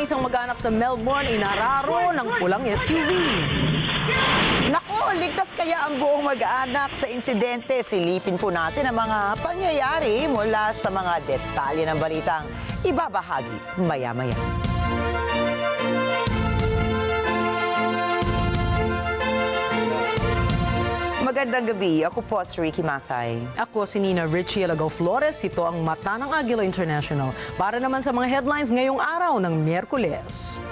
isang mag-anak sa Melbourne inararo ng pulang SUV. Nako, ligtas kaya ang buong mag-anak sa insidente? Silipin po natin ang mga pangyayari mula sa mga detalye ng balitang ibabahagi maya-maya. Magandang gabi. Ako po si Ricky Mathay. Ako si Nina Richie Alagaw Flores. Ito ang Mata ng Agila International. Para naman sa mga headlines ngayong araw ng Miyerkules.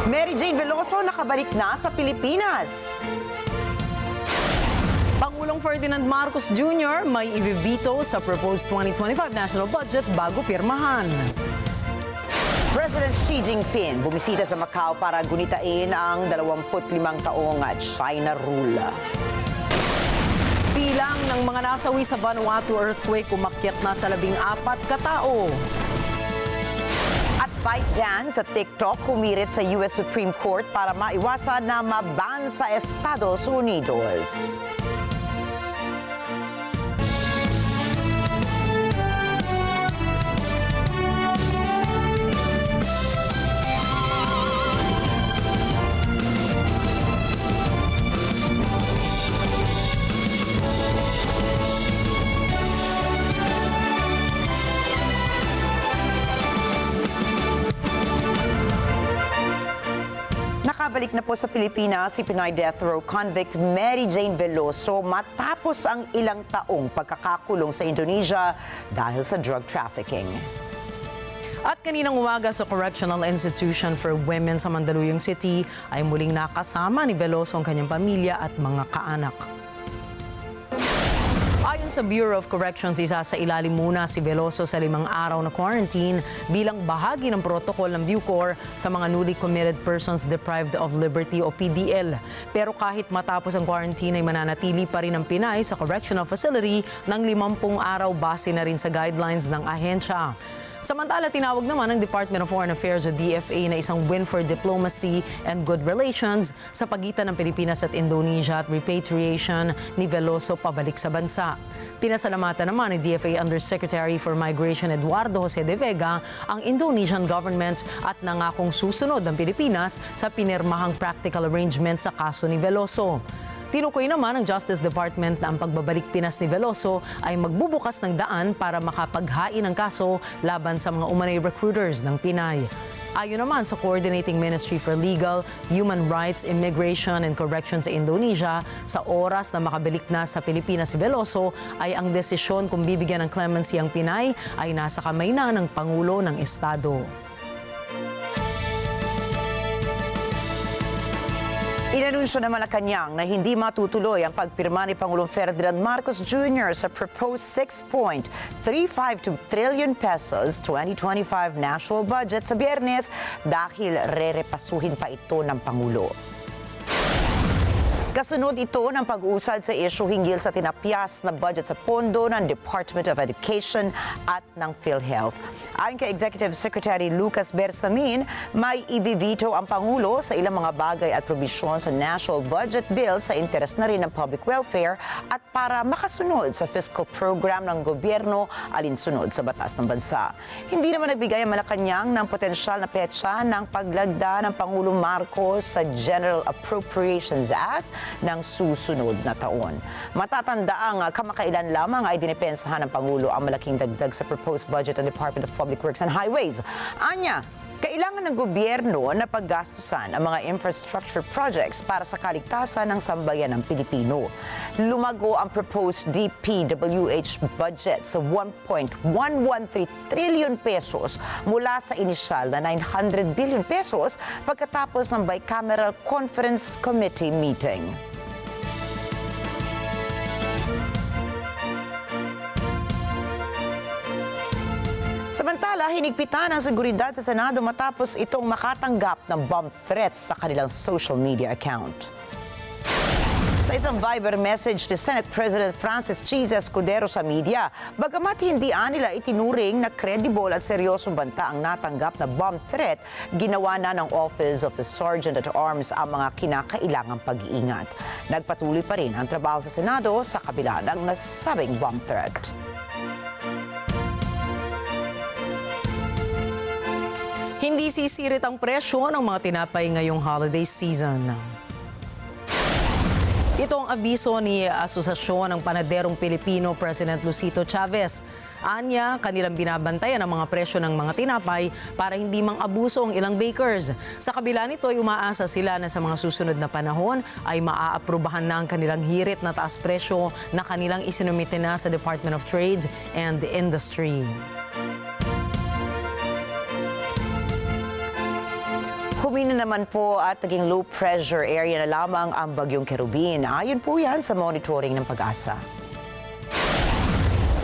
Jane Veloso nakabalik na sa Pilipinas. Pangulong Ferdinand Marcos Jr. may i-veto sa proposed 2025 national budget bago pirmahan. President Xi Jinping bumisita sa Macau para gunitain ang 25 taong China rule. Bilang ng mga nasawi sa Vanuatu earthquake umakyat na sa 14 katao. At ByteDance sa TikTok humirit sa US Supreme Court para maiwasan na maban sa Estados Unidos. Nakabalik na po sa Pilipinas si Pinay death row convict Jane Veloso matapos ang ilang taong pagkakakulong sa Indonesia dahil sa drug trafficking. At kaninang umaga sa Correctional Institution for Women sa Mandaluyong City ay muling nakasama ni Veloso ang kanyang pamilya at mga kaanak. Ayon sa Bureau of Corrections, isa sa ilalim muna si Veloso sa 5 araw na quarantine bilang bahagi ng protocol ng Bucor sa mga newly committed persons deprived of liberty o PDL. Pero kahit matapos ang quarantine ay mananatili pa rin ang Pinay sa correctional facility ng 50 araw base na rin sa guidelines ng ahensya. Samantala, tinawag naman ng Department of Foreign Affairs o DFA na isang win for diplomacy and good relations sa pagitan ng Pilipinas at Indonesia at repatriation ni Veloso pabalik sa bansa. Pinasalamatan naman ni DFA Undersecretary for Migration Eduardo Jose de Vega ang Indonesian government at nangakong susunod ng Pilipinas sa pinirmahang practical arrangement sa kaso ni Veloso. Tinukoy naman ng Justice Department na ang pagbabalik Pinas ni Veloso ay magbubukas ng daan para makapaghain ng kaso laban sa mga umanay recruiters ng Pinay. Ayon naman sa Coordinating Ministry for Legal, Human Rights, Immigration and Corrections sa Indonesia, sa oras na makabalik na sa Pilipinas si Veloso ay ang desisyon kung bibigyan ng clemency ang Pinay ay nasa kamay na ng Pangulo ng Estado. Inanunsyo ng Malacanang na hindi matutuloy ang pagpirma ni Pangulong Ferdinand Marcos Jr. sa proposed 6.352 trillion pesos 2025 national budget sa Biyernes dahil rerepasuhin pa ito ng Pangulo. Kasunod ito ng pag-uusad sa issue hinggil sa tinapyas na budget sa pondo ng Department of Education at ng PhilHealth. Ayon kay Executive Secretary Lucas Bersamin, may i-veto ang Pangulo sa ilang mga bagay at probisyon sa National Budget Bill sa interes na rin ng public welfare at para makasunod sa fiscal program ng gobyerno alinsunod sa batas ng bansa. Hindi naman nagbigay ang Malacanang ng potensyal na petsa ng paglagda ng Pangulong Marcos sa General Appropriations Act ng susunod na taon. Matatandaang kamakailan lamang ay dinipensahan ng Pangulo ang malaking dagdag sa proposed budget ng Department of Public Works and Highways. Anya, kailangan ng gobyerno na paggastusan ang mga infrastructure projects para sa kaligtasan ng sambayan ng Pilipino. Lumago ang proposed DPWH budget sa 1.113 trillion pesos mula sa inisyal na 900 billion pesos pagkatapos ng Bicameral Conference Committee meeting. Samantala, hinigpitan ang seguridad sa Senado matapos itong makatanggap ng bomb threats sa kanilang social media account. Sa isang Viber message ni Senate President Francis Cheese Escudero sa media, bagamat hindi nila itinuring na credible at seryosong banta ang natanggap na bomb threat, ginawa na ng Office of the Sergeant at Arms ang mga kinakailangang pag-iingat. Nagpatuloy pa rin ang trabaho sa Senado sa kabila ng nasabing bomb threat. Hindi sisirit ang presyo ng mga tinapay ngayong holiday season. Ito ang abiso ni Asosasyon ng Panaderong Pilipino President Lucito Chavez. Anya, kanilang binabantayan ang mga presyo ng mga tinapay para hindi mang-abuso ang ilang bakers. Sa kabila nito ay umaasa sila na sa mga susunod na panahon ay maaaprubahan na ang kanilang hirit na taas presyo na kanilang isinumite na sa Department of Trade and Industry. Humina naman po at naging low pressure area na lamang ang bagyong Kerubin. Ayon po yan sa monitoring ng Pag-asa.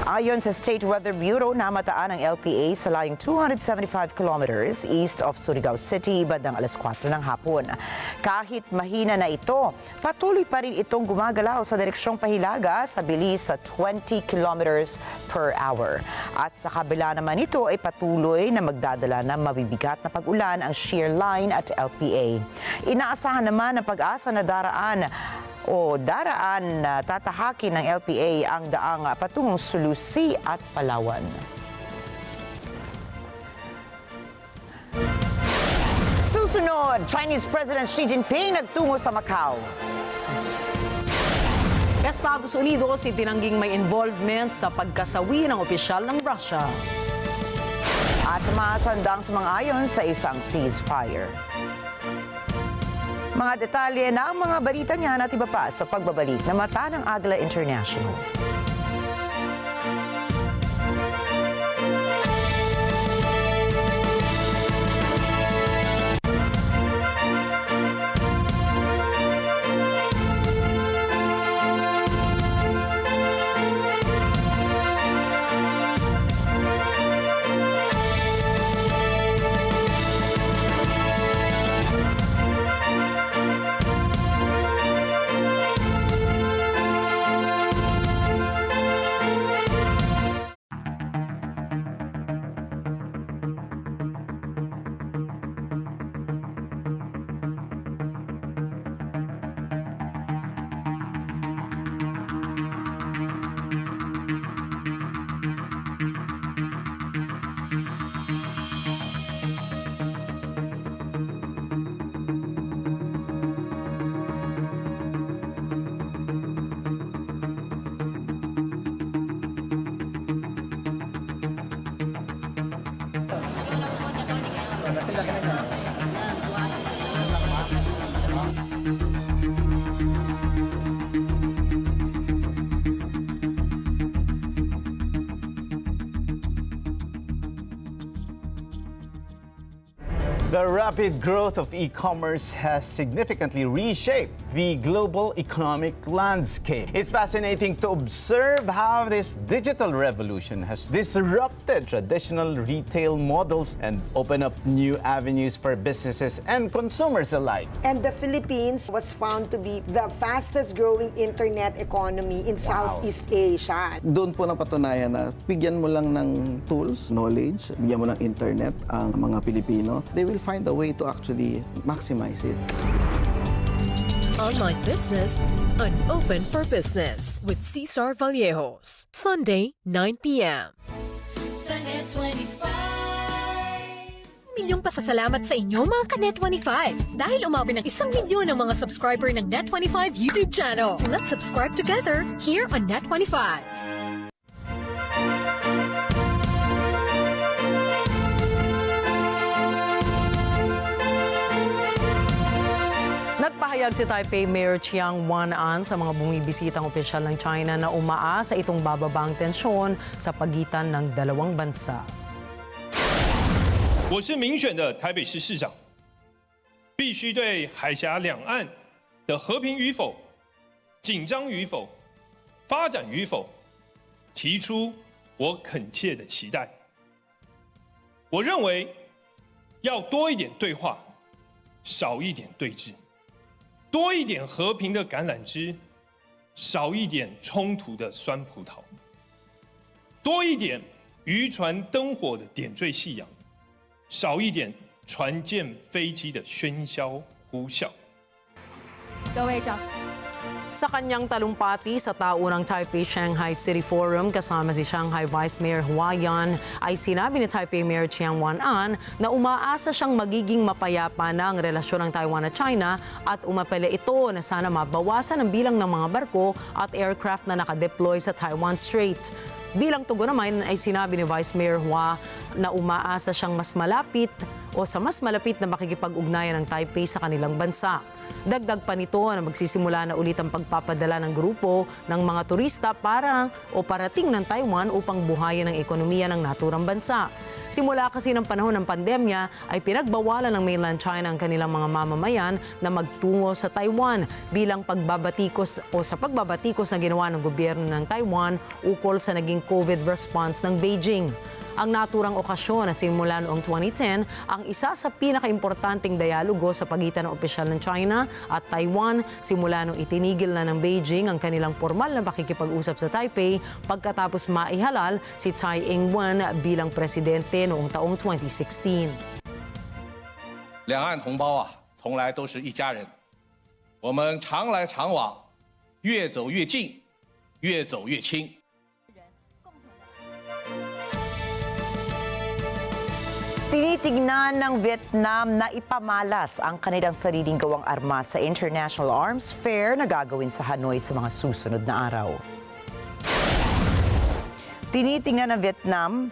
Ayon sa State Weather Bureau, namataan ang LPA sa layong 275 kilometers east of Surigao City bandang alas 4 ng hapon. Kahit mahina na ito, patuloy pa rin itong gumagalaw sa direksyong pahilaga sa bilis sa 20 kilometers per hour. At sa kabila naman ito ay patuloy na magdadala ng mabibigat na pag-ulan ang shear line at LPA. Inaasahan naman ng Pag-asa na daraan na tatahakin ng LPA ang daang patungong Sulusi at Palawan. Susunod, Chinese President Xi Jinping nagtungo sa Macau. Estados Unidos itinangging may involvement sa pagkasawi ng opisyal ng Russia. At masandang sumang-ayon sa isang ceasefire. Mga detalye na ang mga balita niyan at iba pa sa pagbabalik na Mata ng Agila International. The rapid growth of e-commerce has significantly reshaped the global economic landscape. It's fascinating to observe how this digital revolution has disrupted traditional retail models and opened up new avenues for businesses and consumers alike. And the Philippines was found to be the fastest growing internet economy in Southeast Asia. Doon po napatunayan na bigyan mo lang ng tools, knowledge, bigyan mo ng internet ang mga Pilipino, they will find a way to actually maximize it. Online Business, Unopen for Business with Cesar Vallejos. Sunday, 9 p.m. Sa NET25. Milyong pasasalamat sa inyo mga ka-NET25 dahil umabot ng 1 milyon ang mga subscriber ng NET25 YouTube channel. Let's subscribe together here on NET25. Nagpahayag si Taipei Mayor Chiang Wan-an sa mga bumibisitang opisyal ng China na umaasa itong bababa ang tensyon sa pagitan ng dalawang bansa. 我是民选的台北市市长，必须对海峡两岸的和平与否、紧张与否、发展与否，提出我恳切的期待。我认为要多一点对话，少一点对峙。 多一点和平的橄榄枝，少一点冲突的酸葡萄；多一点渔船灯火的点缀夕阳，少一点船舰飞机的喧嚣呼啸。各位 Sa kanyang talumpati sa taunang Taipei Shanghai City Forum kasama si Shanghai Vice Mayor Hua Yan ay sinabi ni Taipei Mayor Chiang Wan-an na umaasa siyang magiging mapayapa na ang relasyon ng Taiwan at China at umapela ito na sana mabawasan ang bilang ng mga barko at aircraft na nakadeploy sa Taiwan Strait. Bilang tugon naman ay sinabi ni Vice Mayor Hua na umaasa siyang mas malapit na makikipag-ugnayan ng Taipei sa kanilang bansa. Dagdag pa nito na magsisimula na ulit ang pagpapadala ng grupo ng mga turista parating ng Taiwan upang buhayin ang ekonomiya ng naturang bansa. Simula kasi ng panahon ng pandemya ay pinagbawalan ng mainland China ang kanilang mga mamamayan na magtungo sa Taiwan bilang pagbabatikos na ginawa ng gobyerno ng Taiwan ukol sa naging COVID response ng Beijing. Ang naturang okasyon na simula noong 2010 ang isa sa pinakaimportanteng dialogo sa pagitan ng opisyal ng China at Taiwan simula nung itinigil na ng Beijing ang kanilang formal na pakikipag-usap sa Taipei pagkatapos maihalal si Tsai Ing-wen bilang presidente noong taong 2016. 两岸同胞啊，从来都是一家人，我们常来常往，越走越近，越走越亲。 Tinitignan ng Vietnam na ipamalas ang kanilang sariling gawang armas sa International Arms Fair na gagawin sa Hanoi sa mga susunod na araw. Tinitingnan ng Vietnam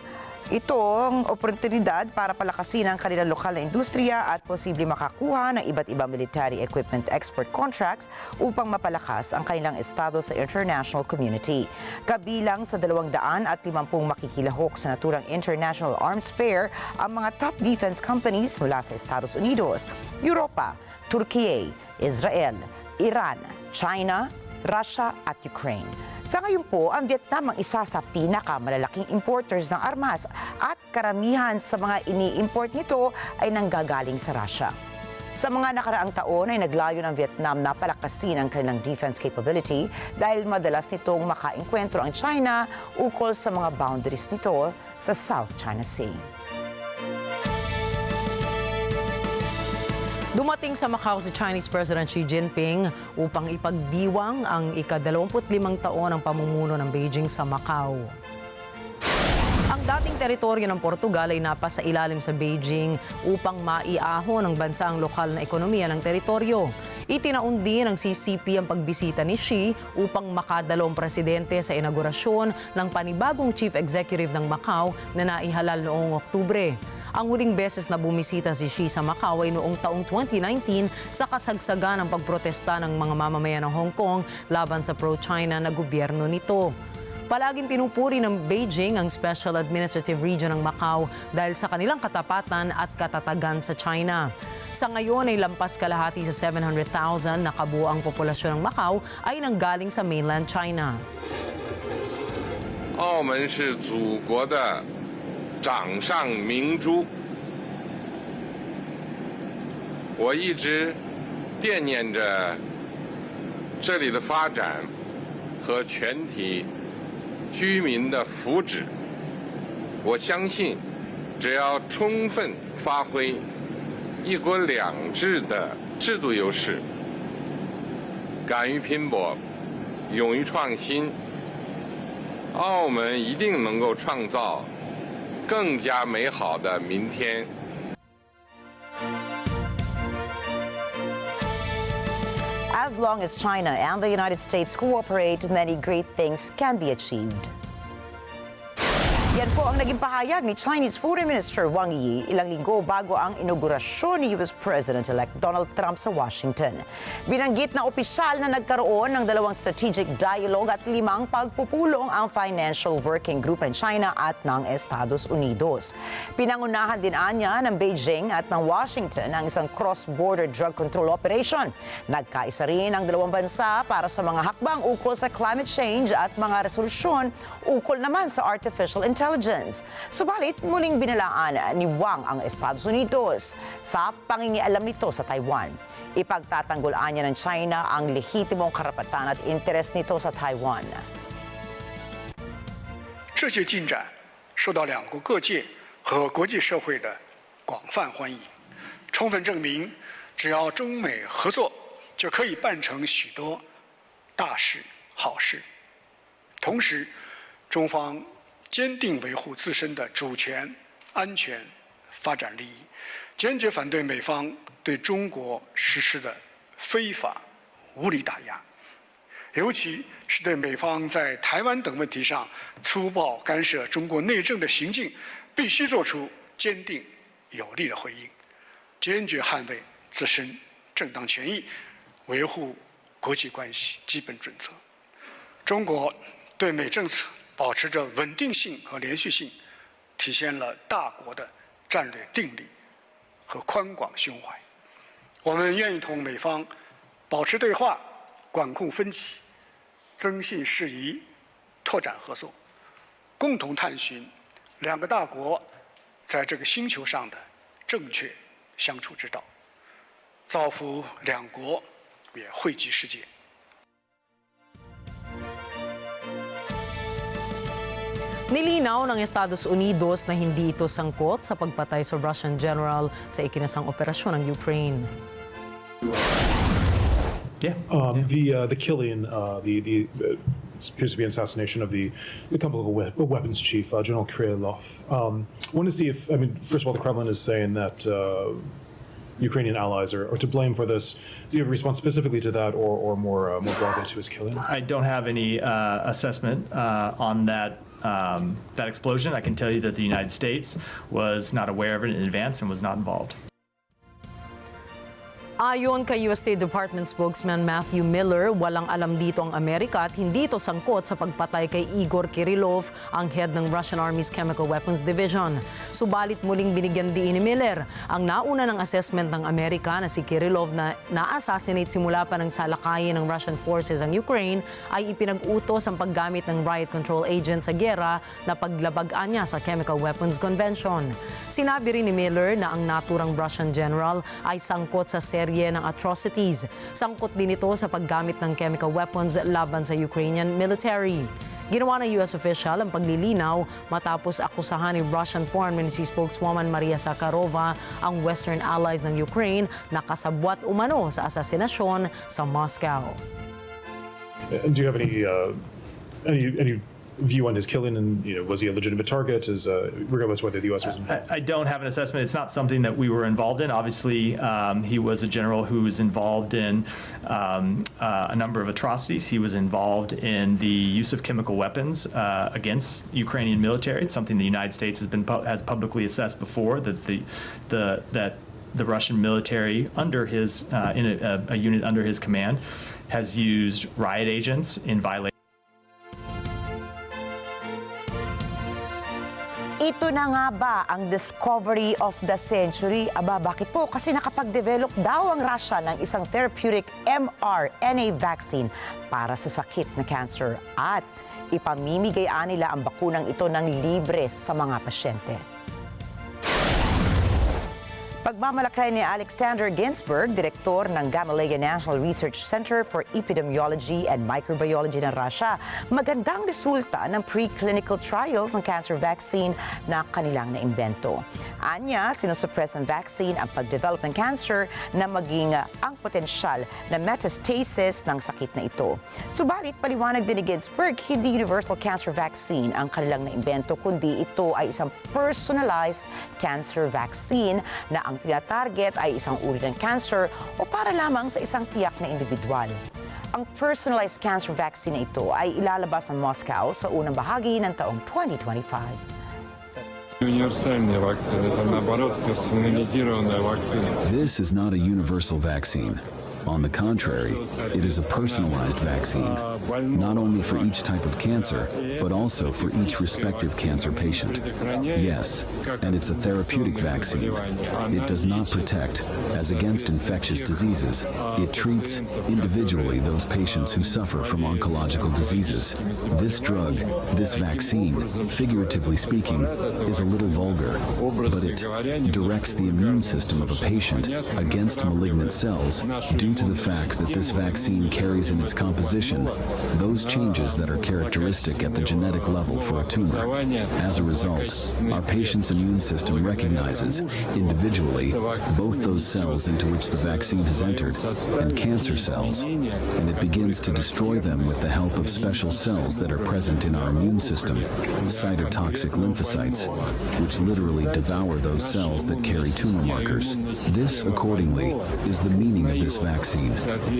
itong oportunidad para palakasin ang kanilang lokal na industriya at posibleng makakuha ng iba't ibang military equipment export contracts upang mapalakas ang kanilang estado sa international community. Kabilang sa 250 makikilahok sa naturang International Arms Fair ang mga top defense companies mula sa Estados Unidos, Europa, Turkey, Israel, Iran, China, Russia at Ukraine. Sa ngayon po, ang Vietnam ang isa sa pinakamalalaking importers ng armas at karamihan sa mga ini-import nito ay nanggagaling sa Russia. Sa mga nakaraang taon ay naglayo ng Vietnam na palakasin ang kanilang defense capability dahil madalas nitong makaengkwentro ang China ukol sa mga boundaries nito sa South China Sea. Dumating sa Macau si Chinese President Xi Jinping upang ipagdiwang ang ika-25 taon ng pamumuno ng Beijing sa Macau. Ang dating teritoryo ng Portugal ay napasailalim sa Beijing upang maiahon ng bansa ang lokal na ekonomiya ng teritoryo. Itinaon din ng CCP ang pagbisita ni Xi upang makadalawang presidente sa inaugurasyon ng panibagong chief executive ng Macau na naihalal noong Oktubre. Ang huling beses na bumisita si Xi sa Macau ay noong taong 2019 sa kasagsagan ng pagprotesta ng mga mamamayan ng Hong Kong laban sa pro-China na gobyerno nito. Palaging pinupuri ng Beijing ang Special Administrative Region ng Macau dahil sa kanilang katapatan at katatagan sa China. Sa ngayon ay lampas kalahati sa 700,000 na kabuoang populasyon ng Macau ay nanggaling sa mainland China. 澳门是祖国的掌上明珠，我一直惦念着这里的发展和全体居民的福祉。我相信，只要充分发挥一国两制的制度优势，敢于拼搏，勇于创新，澳门一定能够创造 更加美好的明天。 As long as China and the United States cooperate, many great things can be achieved. Yan po ang naging pahayag ni Chinese Foreign Minister Wang Yi ilang linggo bago ang inaugurasyon ni US President-elect Donald Trump sa Washington. Binanggit na opisyal na nagkaroon ng 2 strategic dialogue at 5 pagpupulong ang Financial Working Group ng China at ng Estados Unidos. Pinangunahan din anya ng Beijing at ng Washington ang isang cross-border drug control operation. Nagkaisa rin ang 2 bansa para sa mga hakbang ukol sa climate change at mga resolusyon ukol naman sa artificial intelligence. Subalit, muling binalaan ni Wang ang Estados Unidos sa pangingialam nito sa Taiwan. Ipagtatanggol niya ng China ang lehitimong karapatan at interes nito sa Taiwan. 这些进展受到两国各界和国际社会的广泛欢迎，充分证明，只要中美合作，就可以办成许多大事好事。同时，中方坚定维护自身的主权、安全、发展利益，坚决反对美方对中国实施的非法无理打压，尤其是对美方在台湾等问题上粗暴干涉中国内政的行径，必须作出坚定有力的回应，坚决捍卫自身正当权益，维护国际关系基本准则。中国对美政策保持着稳定性和连续性，体现了大国的战略定力和宽广胸怀。我们愿意同美方保持对话，管控分歧，增信事宜，拓展合作，共同探寻两个大国在这个星球上的正确相处之道，造福两国，也惠及世界。Nilinaw ng Estados Unidos na hindi ito sangkot sa pagpatay sa Russian general sa ikinasang operasyon ng Ukraine. Yeah, the killing, the appears to be an assassination of the chemical weapons chief, General Krylov. Want to see if, I mean, first of all, the Kremlin is saying that Ukrainian allies are to blame for this. Do you have a response specifically to that, or more broadly to his killing? I don't have any assessment on that. That explosion. I can tell you that the United States was not aware of it in advance and was not involved. Ayon kay US State Department spokesman Matthew Miller, walang alam dito ang Amerika at hindi ito sangkot sa pagpatay kay Igor Kirillov, ang head ng Russian Army's Chemical Weapons Division. Subalit muling binigyan diin ni Miller ang nauna ng assessment ng Amerika na si Kirillov na na-assassinate simula pa ng salakayin ng Russian forces ang Ukraine ay ipinag-utos ang paggamit ng riot control agent sa giyera na paglabagaan niya sa Chemical Weapons Convention. Sinabi rin ni Miller na ang naturang Russian general ay sangkot sa serye ng atrocities. Sangkot din ito sa paggamit ng chemical weapons laban sa Ukrainian military. Ginawa ng US official ang paglilinaw matapos akusahan ni Russian Foreign Ministry spokeswoman Maria Zakharova ang Western allies ng Ukraine na kasabwat umano sa asasinasyon sa Moscow. Do you have any view on his killing, and was he a legitimate target, regardless whether the U.S. was involved? I don't have an assessment. It's not something that we were involved in. Obviously, he was a general who was involved in a number of atrocities. He was involved in the use of chemical weapons against Ukrainian military. It's something the United States has publicly assessed before, that the Russian military under his in a unit under his command has used riot agents in violation. Ito na nga ba ang discovery of the century? Aba, bakit po? Kasi nakapag-develop daw ang Russia ng isang therapeutic mRNA vaccine para sa sakit na cancer at ipamimigay nila ang bakunang ito ng libre sa mga pasyente. Pagmamalakay ni Alexander Ginsburg, direktor ng Gamaleya National Research Center for Epidemiology and Microbiology ng Russia, magandang resulta ng preclinical trials ng cancer vaccine na kanilang naimbento. Anya, sinusuppress ang vaccine ang pagdevelop ng cancer na maging ang potensyal na metastasis ng sakit na ito. Subalit, paliwanag din ni Ginsburg, hindi universal cancer vaccine ang kanilang naimbento, kundi ito ay isang personalized cancer vaccine na ang tinatarget ay isang uri ng cancer o para lamang sa isang tiyak na individual. Ang personalized cancer vaccine na ito ay ilalabas ng Moscow sa unang bahagi ng taong 2025. This is not a universal vaccine. On the contrary, it is a personalized vaccine, not only for each type of cancer, but also for each respective cancer patient. Yes, and it's a therapeutic vaccine. It does not protect, as against infectious diseases. It treats individually those patients who suffer from oncological diseases. This drug, this vaccine, figuratively speaking, is a little vulgar, but it directs the immune system of a patient against malignant cells due due to the fact that this vaccine carries in its composition those changes that are characteristic at the genetic level for a tumor. As a result, our patient's immune system recognizes, individually, both those cells into which the vaccine has entered and cancer cells, and it begins to destroy them with the help of special cells that are present in our immune system, cytotoxic lymphocytes, which literally devour those cells that carry tumor markers. This, accordingly, is the meaning of this vaccine.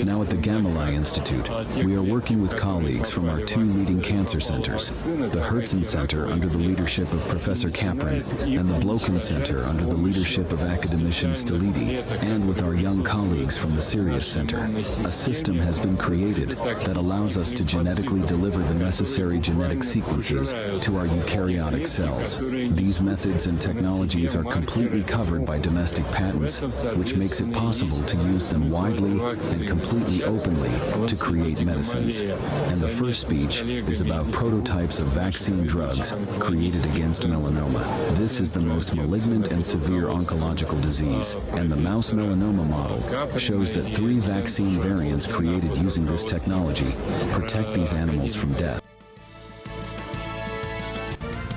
Now at the Gamalai Institute, we are working with colleagues from our two leading cancer centers, the Hertzen Center under the leadership of Professor Capron and the Blochen Center under the leadership of academician Stilidi, and with our young colleagues from the Sirius Center. A system has been created that allows us to genetically deliver the necessary genetic sequences to our eukaryotic cells. These methods and technologies are completely covered by domestic patents, which makes it possible to use them widely and completely openly to create medicines. And the first speech is about prototypes of vaccine drugs created against melanoma. This is the most malignant and severe oncological disease, and the mouse melanoma model shows that 3 vaccine variants created using this technology protect these animals from death.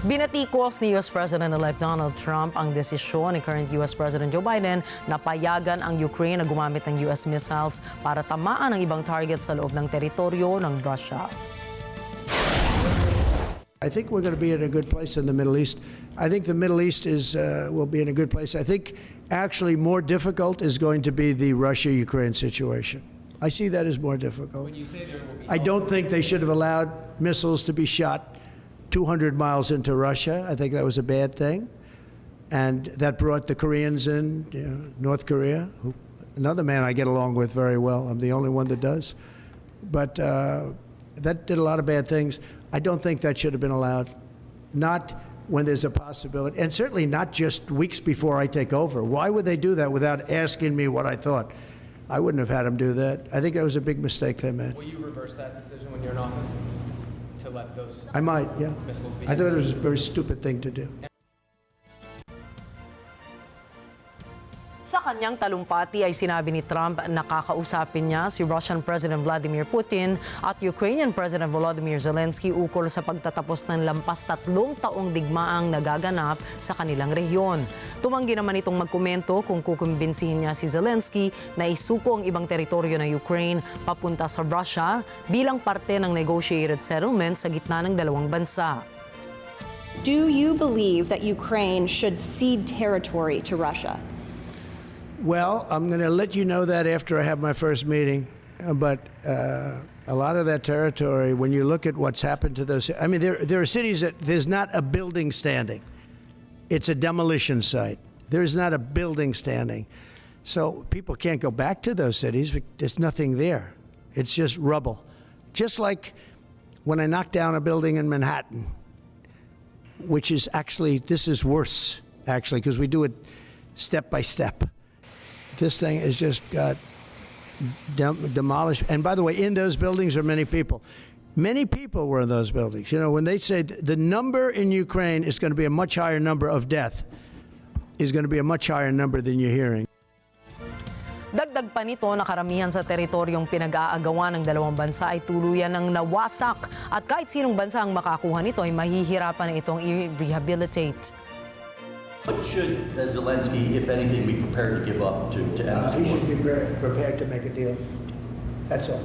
Binatikos ni U.S. President-elect Donald Trump ang desisyon ni current U.S. President Joe Biden na payagan ang Ukraine na gumamit ng U.S. missiles para tamaan ang ibang target sa loob ng teritoryo ng Russia. I think we're going to be in a good place in the Middle East. I think the Middle East will be in a good place. I think actually more difficult is going to be the Russia-Ukraine situation. I see that as more difficult. I don't think they should have allowed missiles to be shot 200 miles into Russia. I think that was a bad thing. And that brought the Koreans in, North Korea, another man I get along with very well. I'm the only one that does. But that did a lot of bad things. I don't think that should have been allowed. Not when there's a possibility, and certainly not just weeks before I take over. Why would they do that without asking me what I thought? I wouldn't have had them do that. I think that was a big mistake they made. Will you reverse that decision when you're in office? To let those I might, yeah. missiles be I thought it was a very stupid thing to do. Sa kanyang talumpati ay sinabi ni Trump na kakausapin niya si Russian President Vladimir Putin at Ukrainian President Volodymyr Zelensky ukol sa pagtatapos ng lampas 3 taong digmaang nagaganap sa kanilang rehiyon. Tumanggi naman itong magkomento kung kukumbinsihin niya si Zelensky na isuko ang ibang teritoryo ng Ukraine papunta sa Russia bilang parte ng negotiated settlement sa gitna ng dalawang bansa. Do you believe that Ukraine should cede territory to Russia? Well, I'm going to let you know that after I have my first meeting. But a lot of that territory, when you look at what's happened to those, I mean, there are cities that there's not a building standing. It's a demolition site. There's not a building standing. So people can't go back to those cities. There's nothing there. It's just rubble. Just like when I knocked down a building in Manhattan, which is actually, this is worse, actually, because we do it step by step. This thing has just got demolished. And by the way, in those buildings are many people. Many people were in those buildings. You know, when they say the number in Ukraine is going to be a much higher number of death, is going to be a much higher number than you're hearing. Dagdag pa nito na karamihan sa teritoryong pinag-aagawan ng dalawang bansa ay tuluyan ng nawasak at kahit sinong bansa ang makakuha nito ay mahihirapan na itong i-rehabilitate. What should Zelensky, if anything, be prepared to give up to end this war? He should be prepared to make a deal. That's all.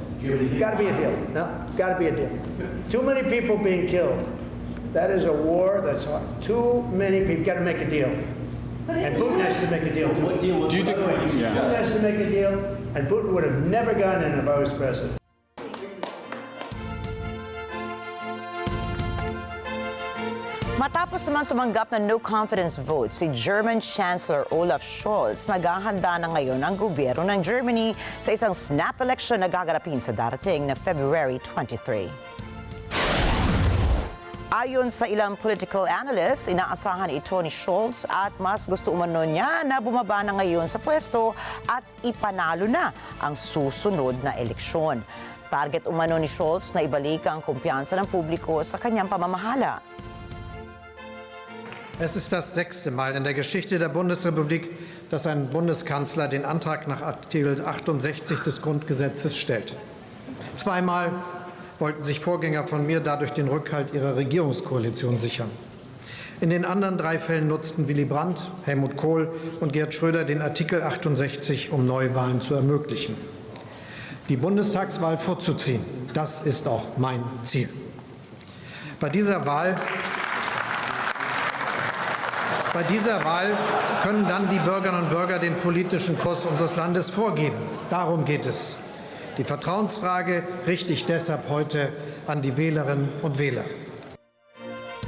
Got to be a deal. No, got to be a deal. Too many people being killed. That is a war that's hard. Too many people. Got to make a deal. And Putin has to make a deal. What deal would you think? Putin has to make a deal, and Putin would have never gone in if I was president. Matapos naman tumanggap ng no-confidence vote si German Chancellor Olaf Scholz, naghahanda na ngayon ang gobyerno ng Germany sa isang snap election na gaganapin sa darating na February 23. Ayon sa ilang political analysts, inaasahan ito ni Scholz at mas gusto umano niya na bumaba na ngayon sa pwesto at ipanalo na ang susunod na eleksyon. Target umano ni Scholz na ibalik ang kumpiyansa ng publiko sa kanyang Es ist das 6. Mal in der Geschichte der Bundesrepublik, dass ein Bundeskanzler den Antrag nach Artikel 68 des Grundgesetzes stellt. Zweimal wollten sich Vorgänger von mir dadurch den Rückhalt ihrer Regierungskoalition sichern. In den anderen 3 Fällen nutzten Willy Brandt, Helmut Kohl und Gerd Schröder den Artikel 68, um Neuwahlen zu ermöglichen. Die Bundestagswahl vorzuziehen, das ist auch mein Ziel. Bei dieser Wahl können dann die Bürgerinnen und Bürger den politischen Kurs unseres Landes vorgeben. Darum geht es. Die Vertrauensfrage richte ich deshalb heute an die Wählerinnen und Wähler.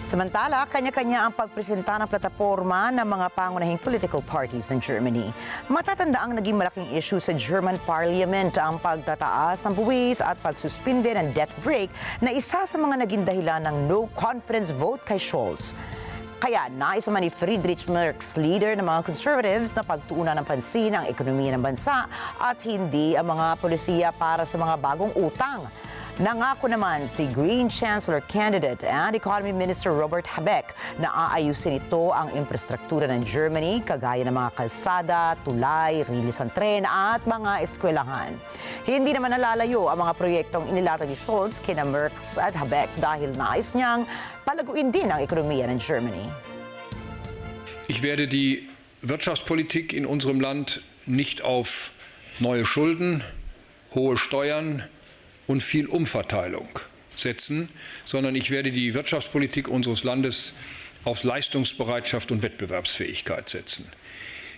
Samantala, kanya-kanya ang pagpresenta ng plataporma ng mga pangunahing political parties ng Germany. Matatanda ang naging malaking issue sa German Parliament ang pagtataas ng buwis at pagsuspinde ng debt break na isa sa mga naging dahilan ng no-confidence vote kay Scholz. Kaya nais naman ni Friedrich Merz, leader ng mga conservatives, na pagtuunan ng pansin ang ekonomiya ng bansa at hindi ang mga polisiya para sa mga bagong utang. Nangako naman si Green Chancellor candidate and Economy Minister Robert Habeck na aayusin ito ang infrastruktura ng Germany kagaya ng mga kalsada, tulay, rilis ng tren at mga eskwelahan. Hindi naman nalalayo ang mga proyektong inilatag ni Scholz kina Merz at Habeck dahil nais niyang palaguin din ang ekonomiya ng Germany. Ich werde die Wirtschaftspolitik in unserem Land nicht auf neue Schulden, hohe Steuern und viel Umverteilung setzen, sondern ich werde die Wirtschaftspolitik unseres Landes auf Leistungsbereitschaft und Wettbewerbsfähigkeit setzen.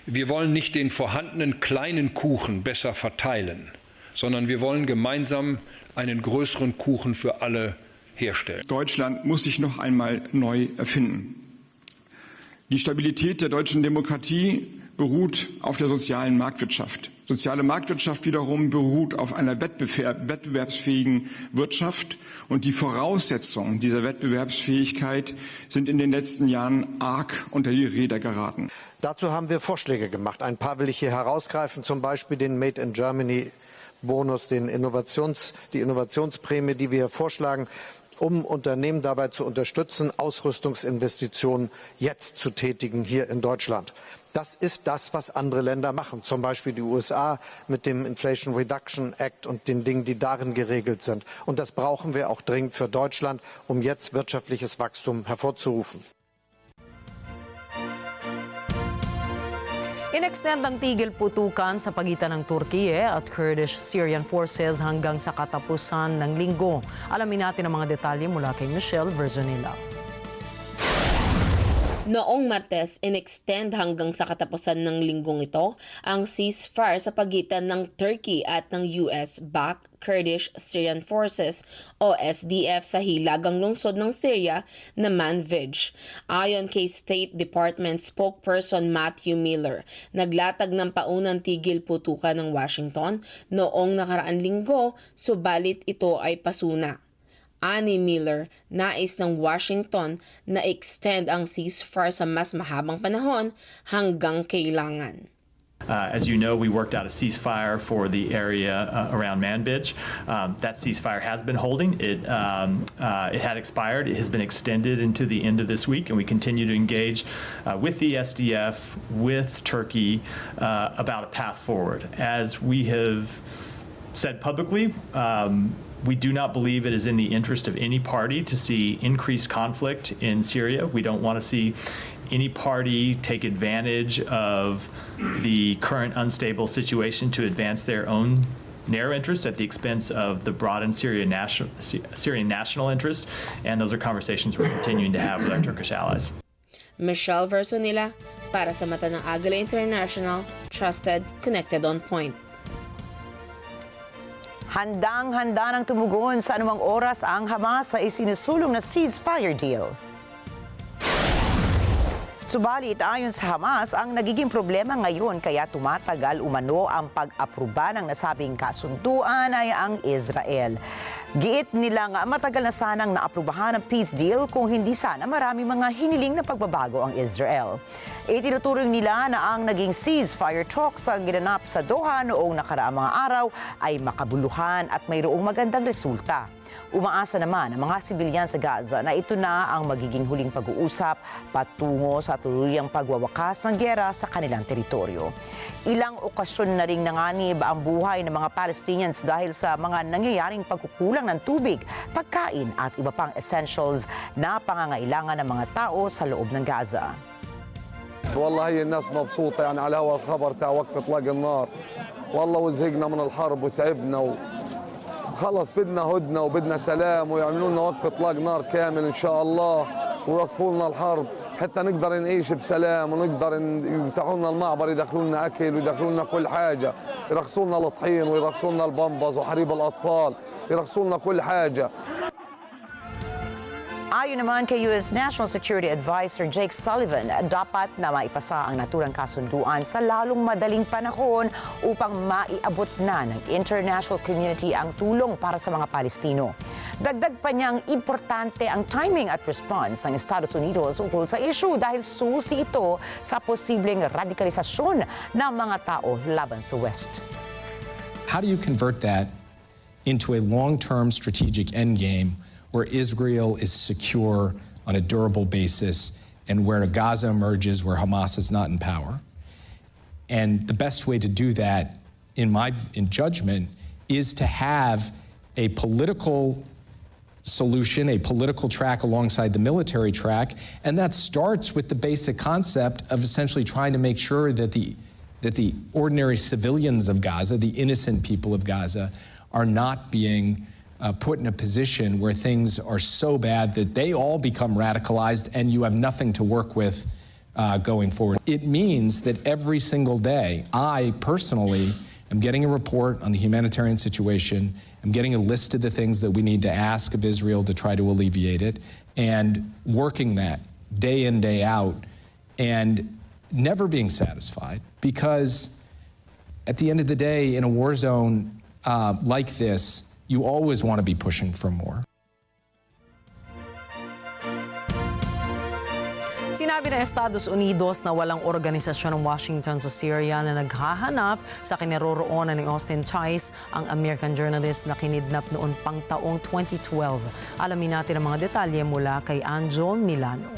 Wir wollen nicht den vorhandenen kleinen Kuchen besser verteilen, sondern wir wollen gemeinsam einen größeren Kuchen für alle herstellen. Deutschland muss sich noch einmal neu erfinden. Die Stabilität der deutschen Demokratie beruht auf der sozialen Marktwirtschaft. Soziale Marktwirtschaft wiederum beruht auf einer wettbewerbsfähigen Wirtschaft. Und die Voraussetzungen dieser Wettbewerbsfähigkeit sind in den letzten Jahren arg unter die Räder geraten. Dazu haben wir Vorschläge gemacht. Ein paar will ich hier herausgreifen, zum Beispiel den Made in Germany Bonus, die Innovationsprämie, die wir vorschlagen, um Unternehmen dabei zu unterstützen, Ausrüstungsinvestitionen jetzt zu tätigen hier in Deutschland. Das ist das, was andere Länder machen, zum Beispiel die USA mit dem Inflation Reduction Act und den Dingen, die darin geregelt sind. Und das brauchen wir auch dringend für Deutschland, um jetzt wirtschaftliches Wachstum hervorzurufen. Inextend ang tigil putukan sa pagitan ng Turkiye at Kurdish-Syrian forces hanggang sa katapusan ng linggo. Alamin natin ang mga detalye mula kay Michelle Verzonilla. Noong Martes, inextend hanggang sa katapusan ng linggong ito ang ceasefire sa pagitan ng Turkey at ng US-backed Kurdish-Syrian Forces o SDF sa hilagang lungsod ng Syria na Manbij. Ayon kay State Department spokesperson Matthew Miller, naglatag ng paunang tigil putukan ng Washington noong nakaraan linggo, subalit ito ay pasuna. Ani Miller, nais ng Washington na extend ang ceasefire sa mas mahabang panahon hanggang kailangan. As you know, we worked out a ceasefire for the area around Manbij. That ceasefire has been holding. It had expired. It has been extended into the end of this week, and we continue to engage with the SDF, with Turkey, about a path forward. As we have said publicly, we do not believe it is in the interest of any party to see increased conflict in Syria. We don't want to see any party take advantage of the current unstable situation to advance their own narrow interests at the expense of the broadened Syrian national interest. And those are conversations we're continuing to have with our Turkish allies. Michelle Verzonilla, para sa mata ng Agila International, trusted, connected on point. Handang-handa nang tumugon sa anumang oras ang Hamas sa isinusulong na ceasefire deal. Subalit ayon sa Hamas, ang nagiging problema ngayon kaya tumatagal umano ang pag-apruba ng nasabing kasunduan ay ang Israel. Giit nila nga matagal na sanang naaprubahan ang peace deal kung hindi sana marami mga hiniling na pagbabago ang Israel. Itinuturing nila na ang naging ceasefire talks ang ginanap sa Doha noong nakaraang mga araw ay makabuluhan at mayroong magandang resulta. Umaasa naman ang mga sibilyan sa Gaza na ito na ang magiging huling pag-uusap patungo sa tuluyang pagwawakas ng giyera sa kanilang teritoryo. Ilang okasyon na ring nanganib ang buhay ng mga Palestinians dahil sa mga nangyayaring pagkukulang ng tubig, pagkain at iba pang essentials na pangangailangan ng mga tao sa loob ng Gaza. والله هي الناس مبسوطة يعني على هوا الخبر تاع وقف إطلاق النار والله وزهقنا من الحرب وتعبنا وخلص بدنا هدنة وبدنا سلام ويعملوا لنا وقف إطلاق نار كامل إن شاء الله ويوقفوا لنا الحرب حتى نقدر نعيش بسلام ونقدر يفتحوا لنا المعبر يدخلوا لنا أكل ويدخلوا لنا كل حاجة يرخصوا لنا الطحين ويرخصوا لنا البامبز وحليب الأطفال يرخصوا لنا كل حاجة. Ayon naman kay U.S. National Security Advisor Jake Sullivan, dapat na maipasa ang naturang kasunduan sa lalong madaling panahon upang maiabot na ng international community ang tulong para sa mga Palestino. Dagdag pa niyang importante ang timing at response ng Estados Unidos ukol sa issue dahil susi ito sa posibleng radikalisasyon ng mga tao laban sa West. How do you convert that into a long-term strategic endgame where Israel is secure on a durable basis and where Gaza emerges where Hamas is not in power? And the best way to do that, in judgment, is to have a political solution, a political track alongside the military track, and that starts with the basic concept of essentially trying to make sure that the ordinary civilians of Gaza, the innocent people of Gaza, are not being put in a position where things are so bad that they all become radicalized and you have nothing to work with going forward. It means that every single day, I personally am getting a report on the humanitarian situation. I'm getting a list of the things that we need to ask of Israel to try to alleviate it, and working that day in, day out, and never being satisfied, because at the end of the day, in a war zone like this, you always want to be pushing for more. Sinabi ng Estados Unidos na walang organisasyon ng Washington sa Syria na naghahanap sa kinaroroonan ni Austin Tice, ang American journalist na kinidnap noon pang taong 2012. Alamin natin ang mga detalye mula kay Anjo Milano.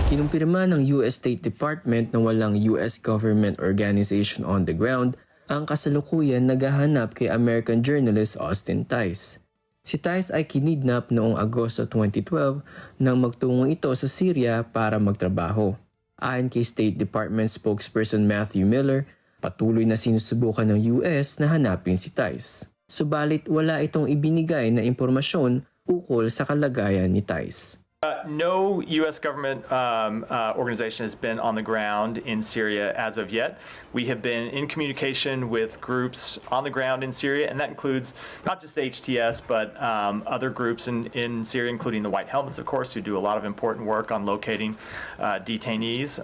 Kinumpirma ng US State Department na walang US government organization on the ground ang kasalukuyan naghahanap kay American journalist Austin Tice. Si Tice ay kinidnap noong Agosto 2012 nang magtungo ito sa Syria para magtrabaho. Ayon kay State Department spokesperson Matthew Miller, patuloy na sinusubukan ng US na hanapin si Tice. Subalit wala itong ibinigay na impormasyon ukol sa kalagayan ni Tice. No U.S. government organization has been on the ground in Syria as of yet. We have been in communication with groups on the ground in Syria, and that includes not just the HTS, but other groups in Syria, including the White Helmets, of course, who do a lot of important work on locating detainees,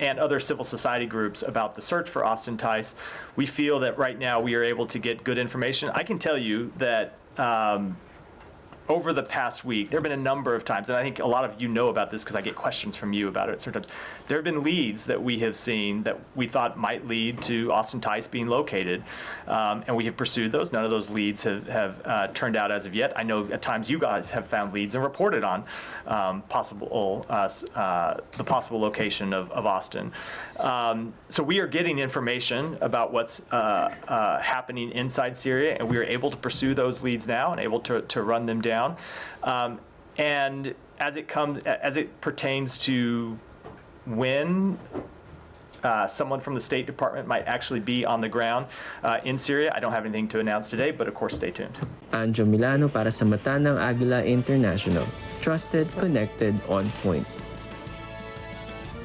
and other civil society groups about the search for Austin Tice. We feel that right now we are able to get good information. I can tell you that over the past week, there have been a number of times, and I think a lot of you know about this because I get questions from you about it sometimes. There have been leads that we have seen that we thought might lead to Austin Tice being located, and we have pursued those. None of those leads have turned out as of yet. I know at times you guys have found leads and reported on the possible location of Austin. So we are getting information about what's happening inside Syria, and we are able to pursue those leads now and able to run them down. And as it pertains to when someone from the State Department might actually be on the ground in Syria, I don't have anything to announce today, but of course, stay tuned. Anjo Milano para sa mata ng Agila International. Trusted, connected, on point.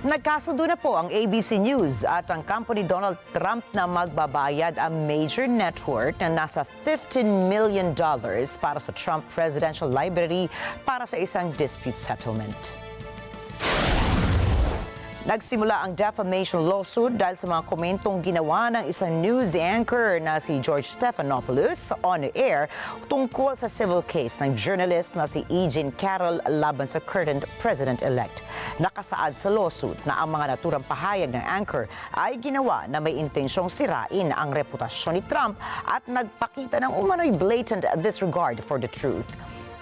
Nagkasundo na po ang ABC News at ang kampo ni Donald Trump na magbabayad ang major network na nasa $15 million para sa Trump Presidential Library para sa isang dispute settlement. Nagsimula ang defamation lawsuit dahil sa mga komentong ginawa ng isang news anchor na si George Stephanopoulos on air tungkol sa civil case ng journalist na si Eugene Carroll laban sa current president-elect. Nakasaad sa lawsuit na ang mga naturang pahayag ng anchor ay ginawa na may intensyong sirain ang reputasyon ni Trump at nagpakita ng umano'y blatant disregard for the truth.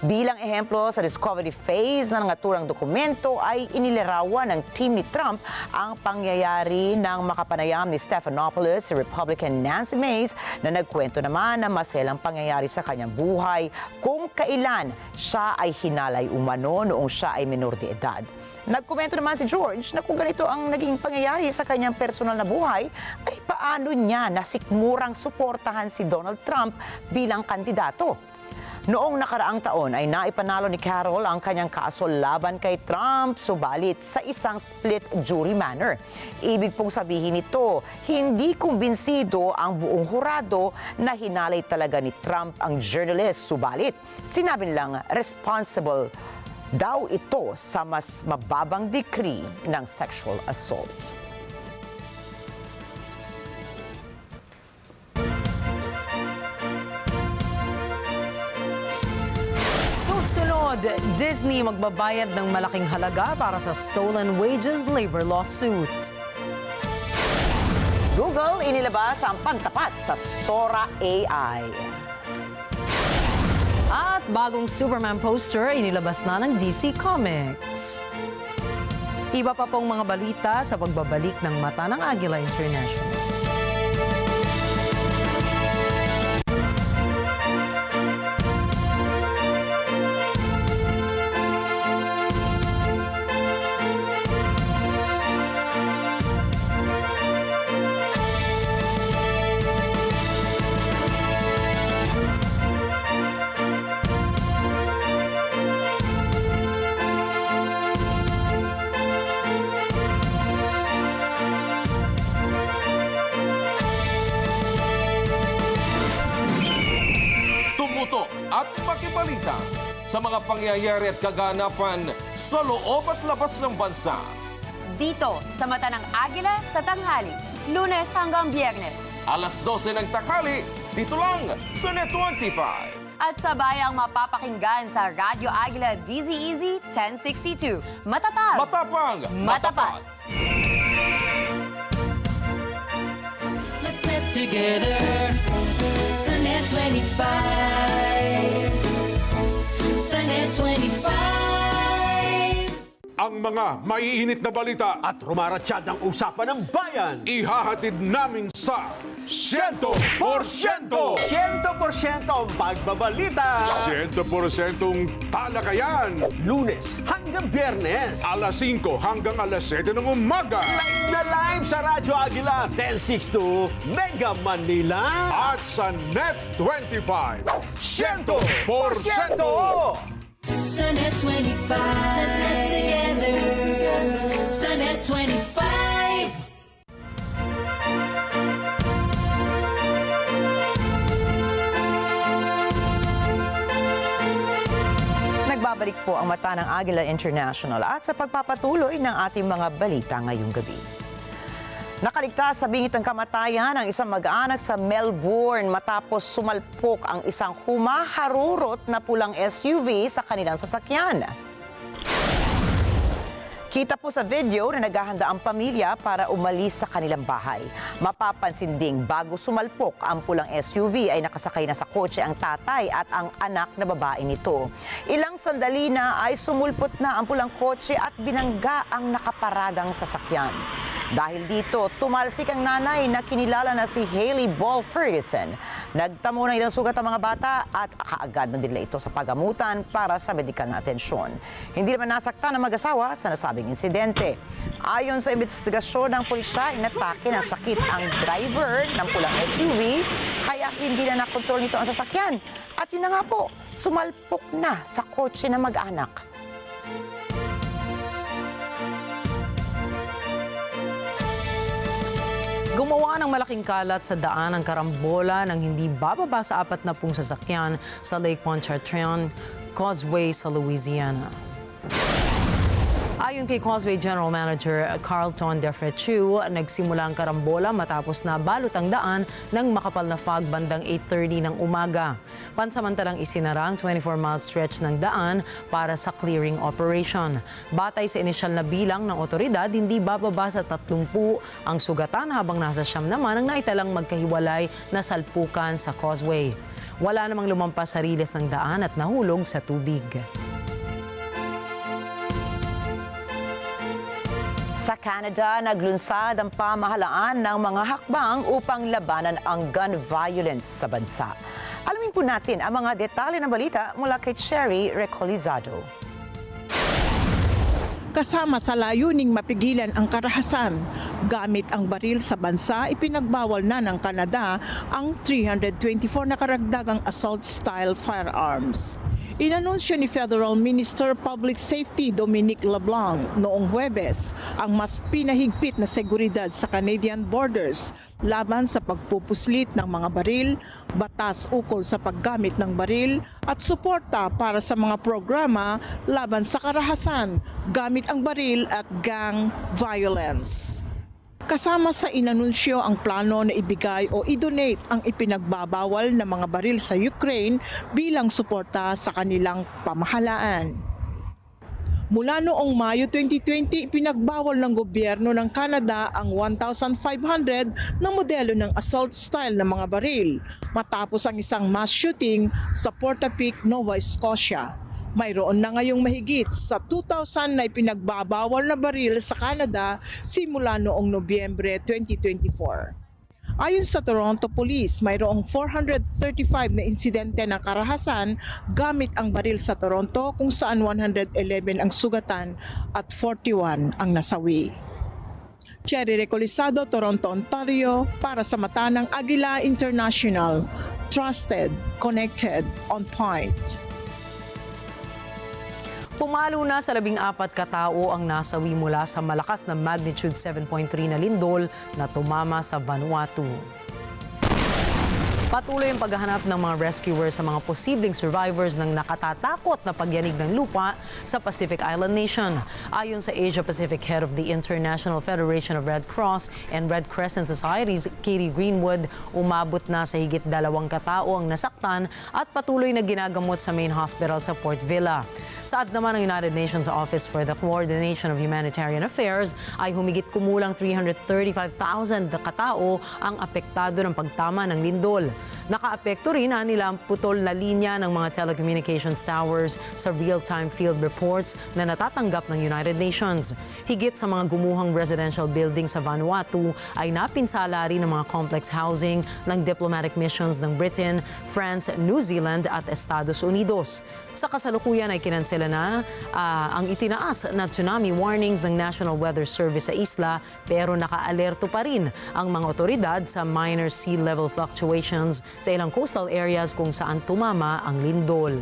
Bilang ehemplo sa discovery phase ng naturang dokumento ay inilarawan ng team ni Trump ang pangyayari ng makapanayam ni Stephanopoulos, si Republican Nancy Mace, na nagkwento naman na maselang pangyayari sa kanyang buhay kung kailan siya ay hinalay umano noong siya ay menor de edad. Nagkomento naman si George na kung ganito ang naging pangyayari sa kanyang personal na buhay, ay paano niya nasikmurang suportahan si Donald Trump bilang kandidato. Noong nakaraang taon ay naipanalo ni Carroll ang kanyang kaso laban kay Trump, subalit sa isang split jury manner. Ibig pong sabihin nito, hindi kumbinsido ang buong hurado na hinalay talaga ni Trump ang journalist, subalit sinabi nilang responsible daw ito sa mas mababang degree ng sexual assault. Susunod, Disney magbabayad ng malaking halaga para sa stolen wages labor lawsuit. Google inilabas ang pagtapat sa Sora AI. At bagong Superman poster inilabas na ng DC Comics. Iba pa pong mga balita sa pagbabalik ng Mata ng Agila International. At makibalita sa mga pangyayari at kaganapan sa loob at labas ng bansa. Dito sa Mata ng Agila sa tanghali, Lunes hanggang Biyernes. Alas 12 ng tanghali, dito lang sa NET25. At sabayang mapapakinggan sa Radyo Agila DZEZ 1062. Matatag! Matapang! Matapat! Let's net together sa NET25. Sa NET25. Ang mga maiinit na balita at rumaratsyad ang usapan ng bayan, ihahatid namin sa 100%! 100% ang pagbabalita! 100% talakayan! Lunes hanggang Biyernes! Alas 5 hanggang alas 7 ng umaga! Live na live sa Radyo Agila 1062 Mega Manila! At sa NET25 100%! Sa NET25. Let's net together. Sa NET25. Nagbabalik po ang Mata ng Agila International at sa pagpapatuloy ng ating mga balita ngayong gabi. Nakaligtas sa bingit ng kamatayan ang isang mag-anak sa Melbourne matapos sumalpok ang isang humaharurot na pulang SUV sa kanilang sasakyan. Kita po sa video na naghahanda ang pamilya para umalis sa kanilang bahay. Mapapansin ding bago sumalpok ang pulang SUV ay nakasakay na sa kotse ang tatay at ang anak na babae nito. Ilang sandali na ay sumulpot na ang pulang kotse at binangga ang nakaparadang sasakyan. Dahil dito, tumalsik ang nanay na kinilala na si Hailey Ball Ferguson. Nagtamo ng ilang sugat ang mga bata at kaagad na dinala ito sa pagamutan para sa medikal na atensyon. Hindi naman nasaktan ang mag-asawa sa nasabing insidente. Ayon sa investigasyon ng pulisya, inatake ng sakit ang driver ng pulang SUV kaya hindi na nakontrol nito ang sasakyan. At yun na nga po, sumalpok na sa kotse ng mag-anak. Gumawa ng malaking kalat sa daan ang karambola ng hindi bababa sa 40 sasakyan sa Lake Pontchartrain Causeway sa Louisiana. Ayon kay Causeway General Manager Carlton Defrechu, nagsimula ang karambola matapos na balot ang daan ng makapal na fog bandang 8:30 ng umaga. Pansamantalang isinara ang 24-mile stretch ng daan para sa clearing operation. Batay sa inisyal na bilang ng otoridad, hindi bababa sa 30 ang sugatan habang nasa 9 naman ang naitalang magkahiwalay na salpukan sa causeway. Wala namang lumampas sa riles ng daan at nahulog sa tubig. Sa Canada, naglunsad ang pamahalaan ng mga hakbang upang labanan ang gun violence sa bansa. Alamin po natin ang mga detalye ng balita mula kay Cherry Recolizado. Kasama sa layuning mapigilan ang karahasan, gamit ang baril sa bansa, ipinagbawal na ng Canada ang 324 na karagdagang assault-style firearms. Inanunsyo ni Federal Minister Public Safety Dominic LeBlanc noong Huwebes ang mas pinahigpit na seguridad sa Canadian borders laban sa pagpupuslit ng mga baril, batas ukol sa paggamit ng baril at suporta para sa mga programa laban sa karahasan gamit ang baril at gang violence. Kasama sa inanunsyo ang plano na ibigay o i-donate ang ipinagbabawal na mga baril sa Ukraine bilang suporta sa kanilang pamahalaan. Mula noong Mayo 2020, ipinagbawal ng gobyerno ng Canada ang 1,500 na modelo ng assault-style na mga baril matapos ang isang mass shooting sa Portapique, Nova Scotia. Mayroon na ngayong mahigit sa 2,000 na ipinagbabawal na baril sa Canada simula noong Nobyembre 2024. Ayon sa Toronto Police, mayroong 435 na insidente ng karahasan gamit ang baril sa Toronto kung saan 111 ang sugatan at 41 ang nasawi. Cherry Recolizado, Toronto, Ontario, para sa mata ng Agila International. Trusted, connected, on point. Pumalo na sa 14 katao ang nasawi mula sa malakas na magnitude 7.3 na lindol na tumama sa Vanuatu. Patuloy ang paghahanap ng mga rescuers sa mga posibleng survivors ng nakatatakot na pagyanig ng lupa sa Pacific Island nation. Ayon sa Asia-Pacific head of the International Federation of Red Cross and Red Crescent Societies, Katie Greenwood, umabot na sa higit 2 katao ang nasaktan at patuloy na ginagamot sa main hospital sa Port Vila. Saad naman ng United Nations Office for the Coordination of Humanitarian Affairs ay humigit kumulang 335,000 na katao ang apektado ng pagtama ng lindol. Nakaapekto rin nila ang putol na linya ng mga telecommunications towers sa real-time field reports na natatanggap ng United Nations. Higit sa mga gumuhang residential building sa Vanuatu ay napinsala rin ng mga complex housing ng diplomatic missions ng Britain, France, New Zealand at Estados Unidos. Sa kasalukuyan ay kinansela na ang itinaas na tsunami warnings ng National Weather Service sa isla pero naka-alerto pa rin ang mga otoridad sa minor sea level fluctuations sa ilang coastal areas kung saan tumama ang lindol.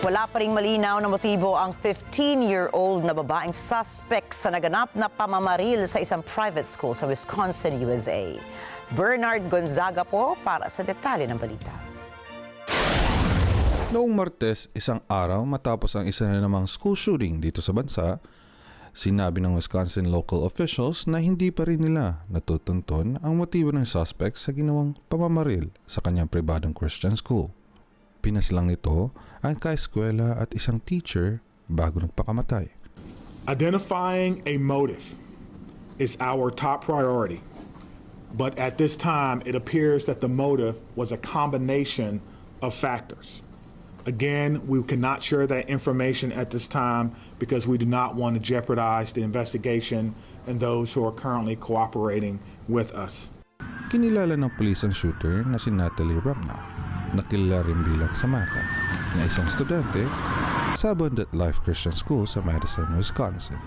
Wala pa ring malinaw na motibo ang 15-year-old na babaeng suspect sa naganap na pamamaril sa isang private school sa Wisconsin, USA. Bernard Gonzaga po para sa detalye ng balita. Noong Martes, isang araw matapos ang isa na namang school shooting dito sa bansa, sinabi ng Wisconsin local officials na hindi pa rin nila natutunton ang motibo ng suspect sa ginawang pamamaril sa kanyang pribadong Christian school. Pinaslang nito ang kaeskwela at isang teacher bago nagpakamatay. Identifying a motive is our top priority. But at this time, it appears that the motive was a combination of factors. Again, we cannot share that information at this time because we do not want to jeopardize the investigation and those who are currently cooperating with us. Kinilala ng pulis ang shooter na si Natalie Ramna, na kilala rin bilang Samantha, na isang estudyante sa Abundant Life Christian School sa Madison, Wisconsin.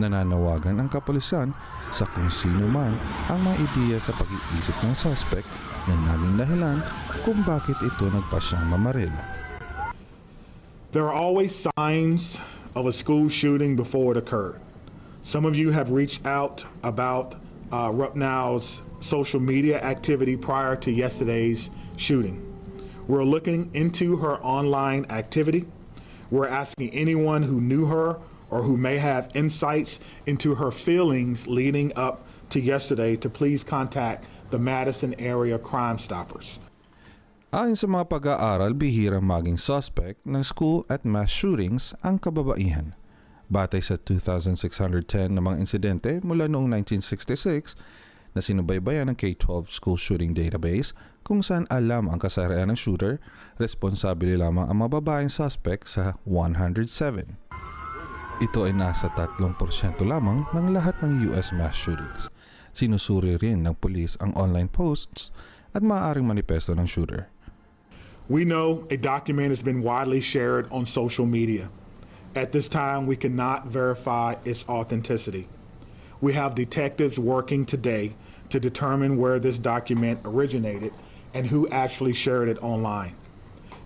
Nananawagan ang kapulisan sa kung sino man ang may ideya sa pag-iisip ng suspect na naging dahilan kung bakit ito nagpasyang mamaril. There are always signs of a school shooting before it occurred. Some of you have reached out about Rupnow's social media activity prior to yesterday's shooting. We're looking into her online activity We're asking anyone who knew her or who may have insights into her feelings leading up to yesterday to please contact the Madison Area Crime Stoppers. Ayon sa mga pag-aaral, bihirang maging suspect ng school at mass shootings ang kababaihan. Batay sa 2,610 na mga insidente mula noong 1966 na sinubaybayan ng K-12 school shooting database kung saan alam ang kasarian ng shooter, responsable lamang ang mga babaeng suspect sa 107. Ito ay nasa 3% lamang ng lahat ng US mass shootings. Sinusuri rin ng pulis ang online posts at maaaring manifesto ng shooter. We know a document has been widely shared on social media. At this time, we cannot verify its authenticity. We have detectives working today to determine where this document originated and who actually shared it online.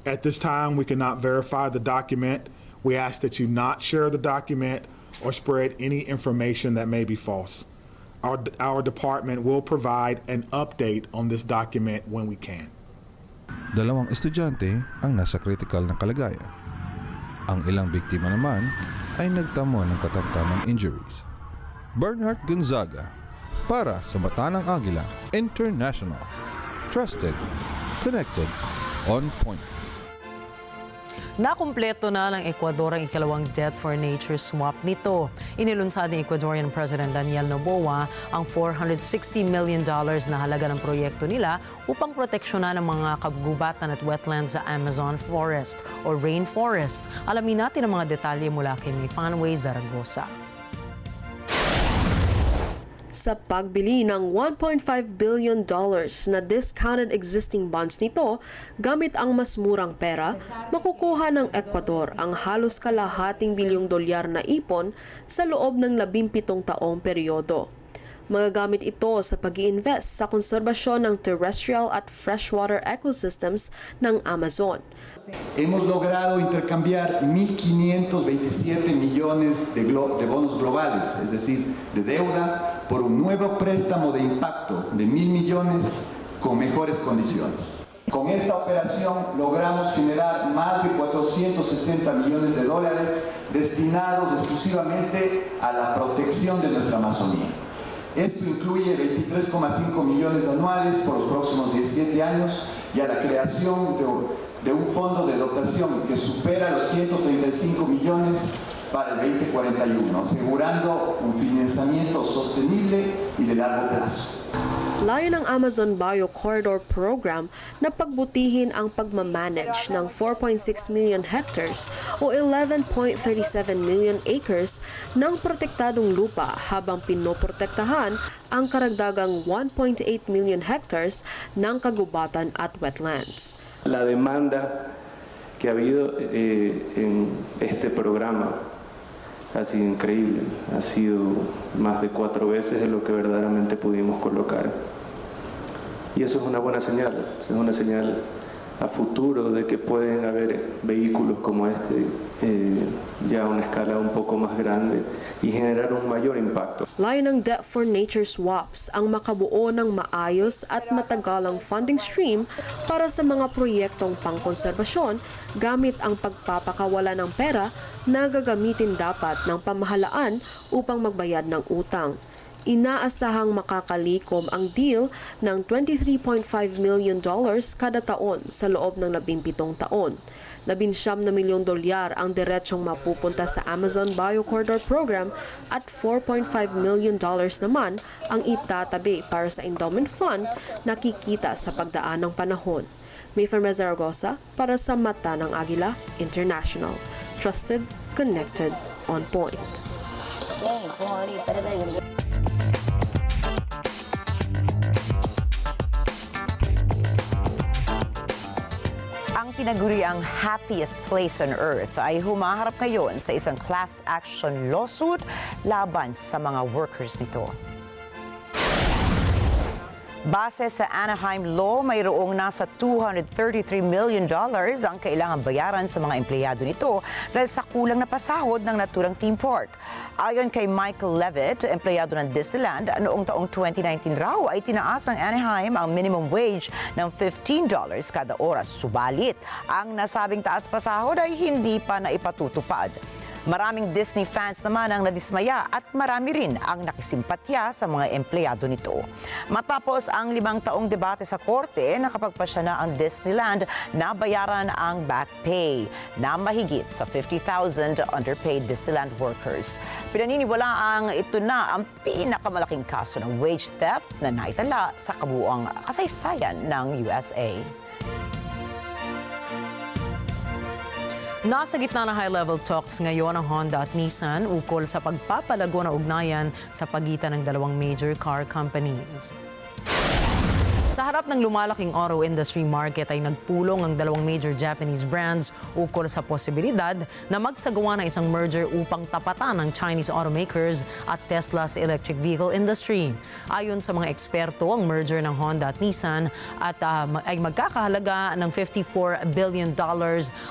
At this time, we cannot verify the document. We ask that you not share the document or spread any information that may be false. Our department will provide an update on this document when we can. 2 estudyante ang nasa critical na kalagayan. Ang ilang biktima naman ay nagtamo ng katamtamang injuries. Bernard Gonzaga para sa Mata ng Agila International. Trusted, connected, on point. Nakumpleto na ng Ecuador ang ikalawang Debt for Nature swap nito. Inilunsad ni Ecuadorian President Daniel Noboa ang $460 million na halaga ng proyekto nila upang proteksyonan ang mga kagubatan at wetlands sa Amazon Forest o Rainforest. Alamin natin ang mga detalye mula kay Fanway Zaragoza. Sa pagbili ng $1.5 billion na discounted existing bonds nito, gamit ang mas murang pera, makukuha ng Ecuador ang halos kalahating bilyong dolyar na ipon sa loob ng 17 taong peryodo. Magagamit ito sa pag-i-invest sa konserbasyon ng terrestrial at freshwater ecosystems ng Amazon. Hemos logrado intercambiar 1.527 millones de bonos globales, es decir, de deuda, por un nuevo préstamo de impacto de 1.000 millones con mejores condiciones. Con esta operación logramos generar más de 460 millones de dólares destinados exclusivamente a la protección de nuestra Amazonía. Esto incluye 23,5 millones anuales por los próximos 17 años y a la creación de un fondo de dotación que supera los 135 millones para el 2041, asegurando un financiamiento sostenible y de largo plazo. Layo ng Amazon Bio Corridor Program na pagbutihin ang pagmamanage ng 4.6 million hectares o 11.37 million acres ng protektadong lupa habang pinoprotektahan ang karagdagang 1.8 million hectares ng kagubatan at wetlands. La demanda que ha habido en este programa ha sido increíble, ha sido más de 4 veces de lo que verdaderamente pudimos colocar. Y eso es una buena señal, es una señal a futuro de que pueden haber vehículos como este ya a una escala un poco más grande y generar un mayor impacto. Layo ng Debt for Nature swaps ang makabuo ng maayos at matagalang funding stream para sa mga proyektong pangkonserbasyon gamit ang pagpapakawala ng pera na gagamitin dapat ng pamahalaan upang magbayad ng utang. Inaasahang makakalikom ang deal ng $23.5 million kada taon sa loob ng 17 taon. 19 milyong dolyar ang diretsong mapupunta sa Amazon Bio Corridor Program at $4.5 million naman ang itatabi para sa endowment fund na kikita sa pagdaan ng panahon. Mayfarm Zaragoza para sa Mata ng Agila International. Trusted, connected, on point. Ang tinaguriang happiest place on earth ay humaharap ngayon sa isang class action lawsuit laban sa mga workers nito. Base sa Anaheim Law, mayroong nasa $233 million ang kailangan bayaran sa mga empleyado nito dahil sa kulang na pasahod ng naturang theme park. Ayon kay Michael Levitt, empleyado ng Disneyland, noong taong 2019 raw ay tinaas ng Anaheim ang minimum wage ng $15 kada oras. Subalit, ang nasabing taas pasahod ay hindi pa naipatutupad. Maraming Disney fans naman ang nadismaya at marami rin ang nakisimpatya sa mga empleyado nito. Matapos ang 5 taong debate sa korte, nakapagpasya na ang Disneyland na bayaran ang back pay na mahigit sa 50,000 underpaid Disneyland workers. Pinaniniwalaang ito na ang pinakamalaking kaso ng wage theft na naitala sa kabuuang kasaysayan ng USA. Nasa gitna ng high-level talks ngayon ang Honda at Nissan ukol sa pagpapalago na ugnayan sa pagitan ng dalawang major car companies. Sa harap ng lumalaking auto industry market ay nagpulong ang dalawang major Japanese brands ukol sa posibilidad na magsagawa ng isang merger upang tapatan ng Chinese automakers at Tesla's electric vehicle industry. Ayon sa mga eksperto, ang merger ng Honda at Nissan ay magkakahalaga ng $54 billion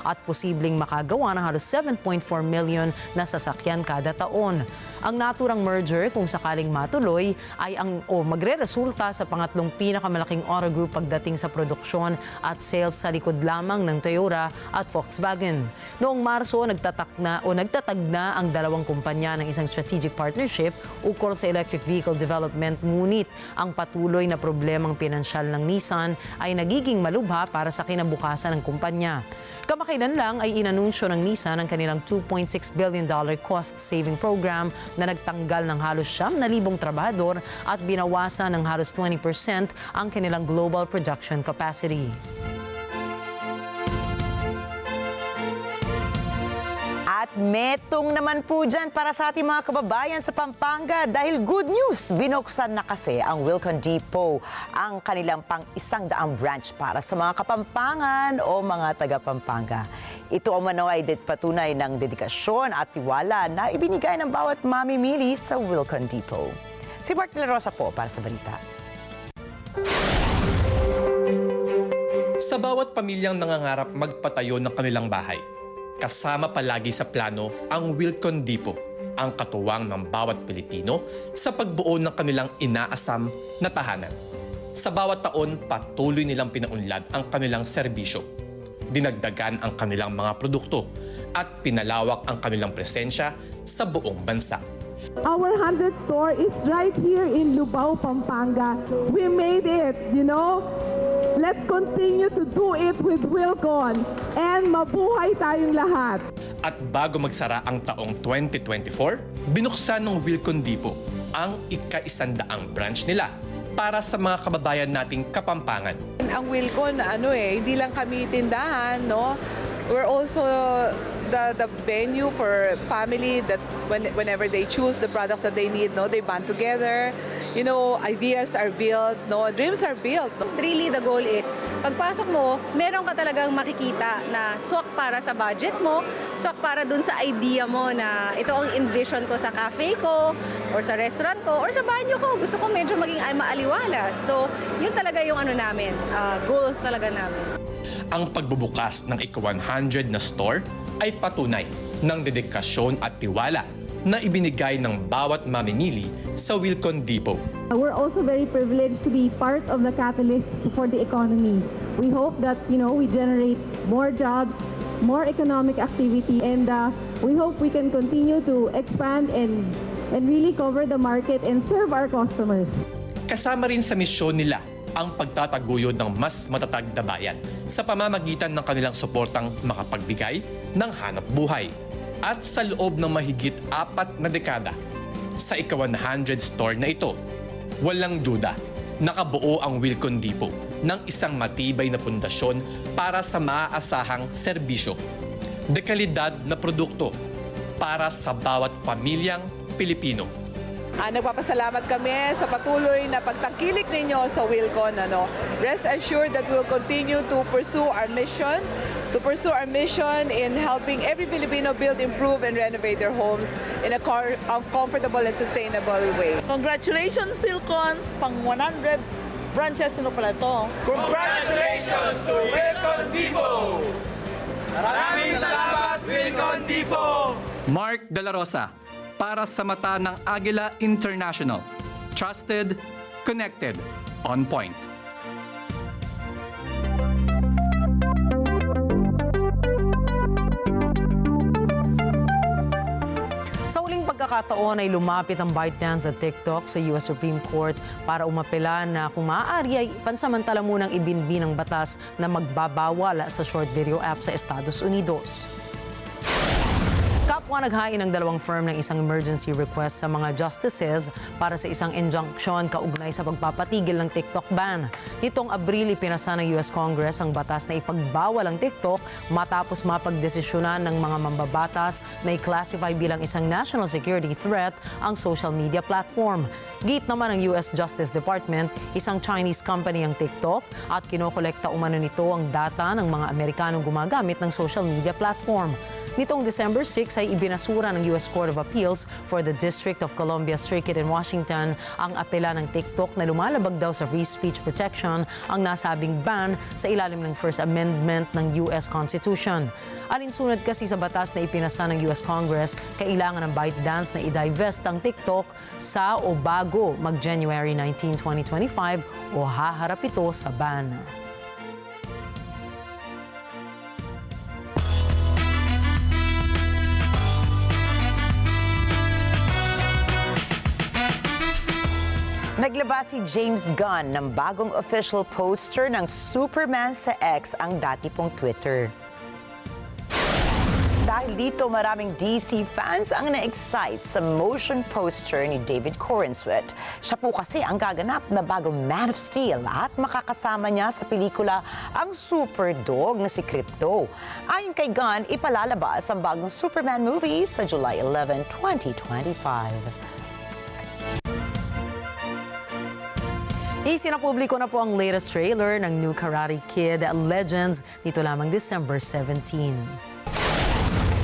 at posibleng makagawa ng halos 7.4 million na sasakyan kada taon. Ang naturang merger, kung sakaling matuloy, ay magre-resulta sa pangatlong pinakamalaking auto group pagdating sa produksyon at sales sa likod lamang ng Toyota at Volkswagen. Noong Marso, nagtatag na ang dalawang kumpanya ng isang strategic partnership ukol sa electric vehicle development, ngunit ang patuloy na problemang pinansyal ng Nissan ay nagiging malubha para sa kinabukasan ng kumpanya. Kamakailan lang ay inanunsyo ng Nissan ang kanilang $2.6 billion cost-saving program na nagtanggal ng halos 9,000 trabahador at binawasan ng halos 20% ang kanilang global production capacity. At metong naman po dyan para sa ating mga kababayan sa Pampanga dahil good news, binuksan na kasi ang Wilcon Depot ang kanilang pang-100 branch para sa mga Kapampangan o mga taga-Pampanga. Ito ang ay patunay ng dedikasyon at tiwala na ibinigay ng bawat mamimili sa Wilcon Depot. Si Mark De La Rosa po para sa balita. Sa bawat pamilyang nangangarap magpatayo ng kanilang bahay, kasama palagi sa plano ang Wilcon Depot, ang katuwang ng bawat Pilipino sa pagbuo ng kanilang inaasam na tahanan. Sa bawat taon, patuloy nilang pinaunlad ang kanilang serbisyo. Dinagdagan ang kanilang mga produkto at pinalawak ang kanilang presensya sa buong bansa. Our 100th store is right here in Lubao, Pampanga. We made it, you know. Let's continue to do it with Wilcon and mabuhay tayong lahat. At bago magsara ang taong 2024, binuksan ng Wilcon Depot ang ika-100 branch nila para sa mga kababayan nating Kapampangan. Ang Wilcon, hindi lang kami tindahan, no? We're also the venue for family that whenever they choose the products that they need, no, they band together. You know, ideas are built, no, dreams are built. Really, the goal is, pagpasok mo, meron ka talagang makikita na swak para sa budget mo, swak para dun sa idea mo na ito ang envision ko sa cafe ko, or sa restaurant ko, or sa banyo ko. Gusto ko medyo maging maaliwalas. So, yun talaga yung namin, goals talaga namin. Ang pagbubukas ng ika-100 na store ay patunay ng dedikasyon at tiwala na ibinigay ng bawat mamimili sa Wilcon Depot. We're also very privileged to be part of the catalysts for the economy. We hope that, we generate more jobs, more economic activity, and we hope we can continue to expand and really cover the market and serve our customers. Kasama rin sa misyon nila ang pagtataguyod ng mas matatag na bayan sa pamamagitan ng kanilang suportang makapagbigay ng hanap buhay. At sa loob ng mahigit 4 na dekada, sa ika-100 store na ito, walang duda, nakabuo ang Wilcon Depot ng isang matibay na pundasyon para sa maaasahang serbisyo, dekalidad na produkto para sa bawat pamilyang Pilipino. Nagpapasalamat kami sa patuloy na pagtangkilik ninyo sa Wilcon. Rest assured that we'll continue to pursue our mission in helping every Filipino build, improve, and renovate their homes in a comfortable and sustainable way. Congratulations, Wilcon, pang 100 Branches, sino pala ito? Congratulations to Wilcon Depot! Maraming salamat, Wilcon Depot! Mark De La Rosa, para sa mata ng Agila International. Trusted, connected, on point. Sa uling pagkakataon ay lumapit ang ByteDance at TikTok sa US Supreme Court para umapela na kung maaari ay pansamantala munang ibinbi ng batas na magbabawal sa short video app sa Estados Unidos. Kapwa naghain ng dalawang firm ng isang emergency request sa mga justices para sa isang injunction kaugnay sa pagpapatigil ng TikTok ban. Nitong Abril, ipinasa ng US Congress ang batas na ipagbawal ang TikTok matapos mapagdesisyonan ng mga mambabatas na i-classify bilang isang national security threat ang social media platform. Git naman ng US Justice Department, isang Chinese company ang TikTok at kinokolekta umano nito ang data ng mga Amerikanong gumagamit ng social media platform. Nitong December 6 ay ibinasura ng US Court of Appeals for the District of Columbia Circuit in Washington ang apela ng TikTok na lumalabag daw sa free speech protection ang nasabing ban sa ilalim ng First Amendment ng US Constitution. Alinsunod kasi sa batas na ipinasa ng US Congress, kailangan ng ByteDance na i-divest ang TikTok sa o bago mag-January 19, 2025 o haharap ito sa ban. Naglabas si James Gunn ng bagong official poster ng Superman sa X, ang dati pong Twitter. Dahil dito, maraming DC fans ang na-excite sa motion poster ni David Corenswet. Siya po kasi ang gaganap na bagong Man of Steel at makakasama niya sa pelikula ang super dog na si Crypto. Ayon kay Gunn, ipalalabas ang bagong Superman movie sa July 11, 2025. Isinapubliko na po ang latest trailer ng new Karate Kid Legends nito lamang December 17.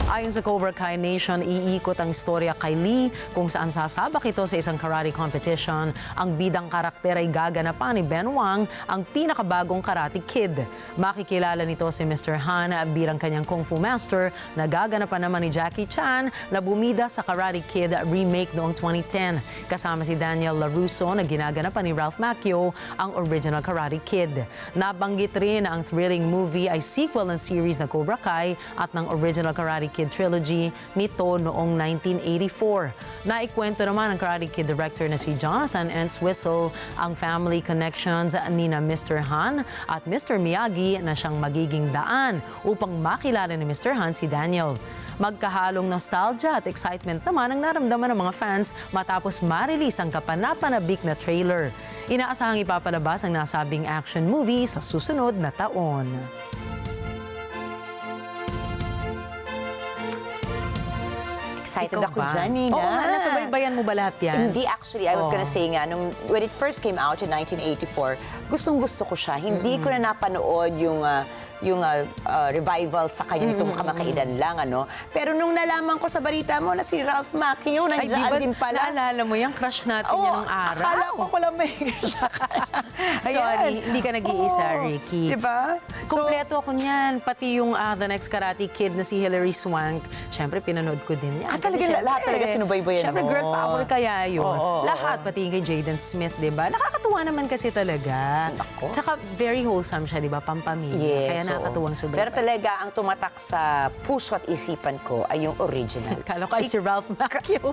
Ayon sa Cobra Kai Nation, iikot ang istorya kay Lee kung saan sasabak ito sa isang karate competition. Ang bidang karakter ay gaganapan ni Ben Wang, ang pinakabagong Karate Kid. Makikilala nito si Mr. Han bilang kanyang Kung Fu Master na gaganapan naman ni Jackie Chan na bumida sa Karate Kid remake noong 2010. Kasama si Daniel LaRusso na ginaganapan ni Ralph Macchio ang original Karate Kid. Nabanggit rin na ang thrilling movie ay sequel ng series na Cobra Kai at ng original Karate Kid trilogy nito noong 1984. Naikwento naman ng Karate Kid director na si Jonathan Entwistle ang family connections ni na Mr. Han at Mr. Miyagi na siyang magiging daan upang makilala ni Mr. Han si Daniel. Magkahalong nostalgia at excitement naman ang naramdaman ng mga fans matapos ma-release ang kapanapanabik na trailer. Inaasahang ipapalabas ang nasabing action movie sa susunod na taon. Excited Ikaw ako ba? dyan, Nina. Oo nga, nasabaybayan mo ba lahat yan? Hindi, actually. I was gonna say nga, when it first came out in 1984, gustong-gusto ko siya. Hindi ko na napanood yung revival sa kanya nitong kamakailan lang, ano. Pero nung nalaman ko sa balita mo na si Ralph Macchio, nandiyan din pala. Naalala mo yan, crush natin yan nung araw. Akala ko pala may Sorry, hindi ka nag-iisa, Ricky. Diba? Kompleto ako niyan. Pati yung The Next Karate Kid na si Hilary Swank. Siyempre, pinanood ko din yan. Lahat talaga sinubaybayan mo. Siyempre, girl power kaya yun. Oo. Lahat, pati yung kay Jaden Smith, di ba? Nakakatuwa naman kasi talaga. Tsaka very wholesome siya, di ba? Pampamilya. Yes, Kaya nakakatuwang subaybayan. Pero talaga, ang tumatak sa puso at isipan ko ay yung original. Kala ko ay si Ralph Macchio.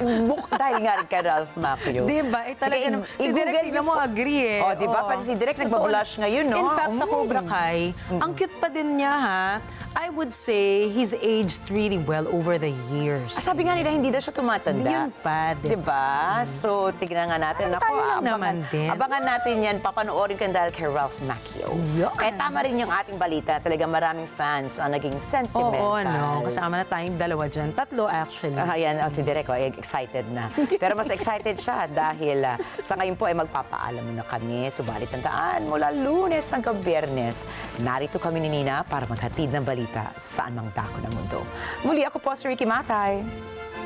Dahil nga rin kay Ralph Macchio. Di ba? Eh, talaga naman. Si Direk, tignan mo, agree eh. Oh, di ba? Pati si Direk nagbablush ngayon, no? In fact, sa Cobra Kai, ang cute pa din niya, ha? I would say he's aged really well over the years. Sabi nga nila, hindi daw siya tumatanda. Yun pa, diba? So, tignan nga natin. Tayo lang naman din. Abangan natin yan. Papanoorin ka dahil kay Ralph Macchio. Kaya tama rin yung ating balita. Talaga maraming fans ang naging sentimental. Oo, no? Kasama na tayong dalawa dyan. Tatlo, actually. Ayan, si Direk, excited na. Pero mas excited siya dahil sa ngayon po ay magpapaalam na kami. Subalit tandaan, mula Lunes hanggang Biyernes, narito kami ni Nina para maghatid ng balita saan mang dako ng mundo. Muli ako po si Ricky Matay.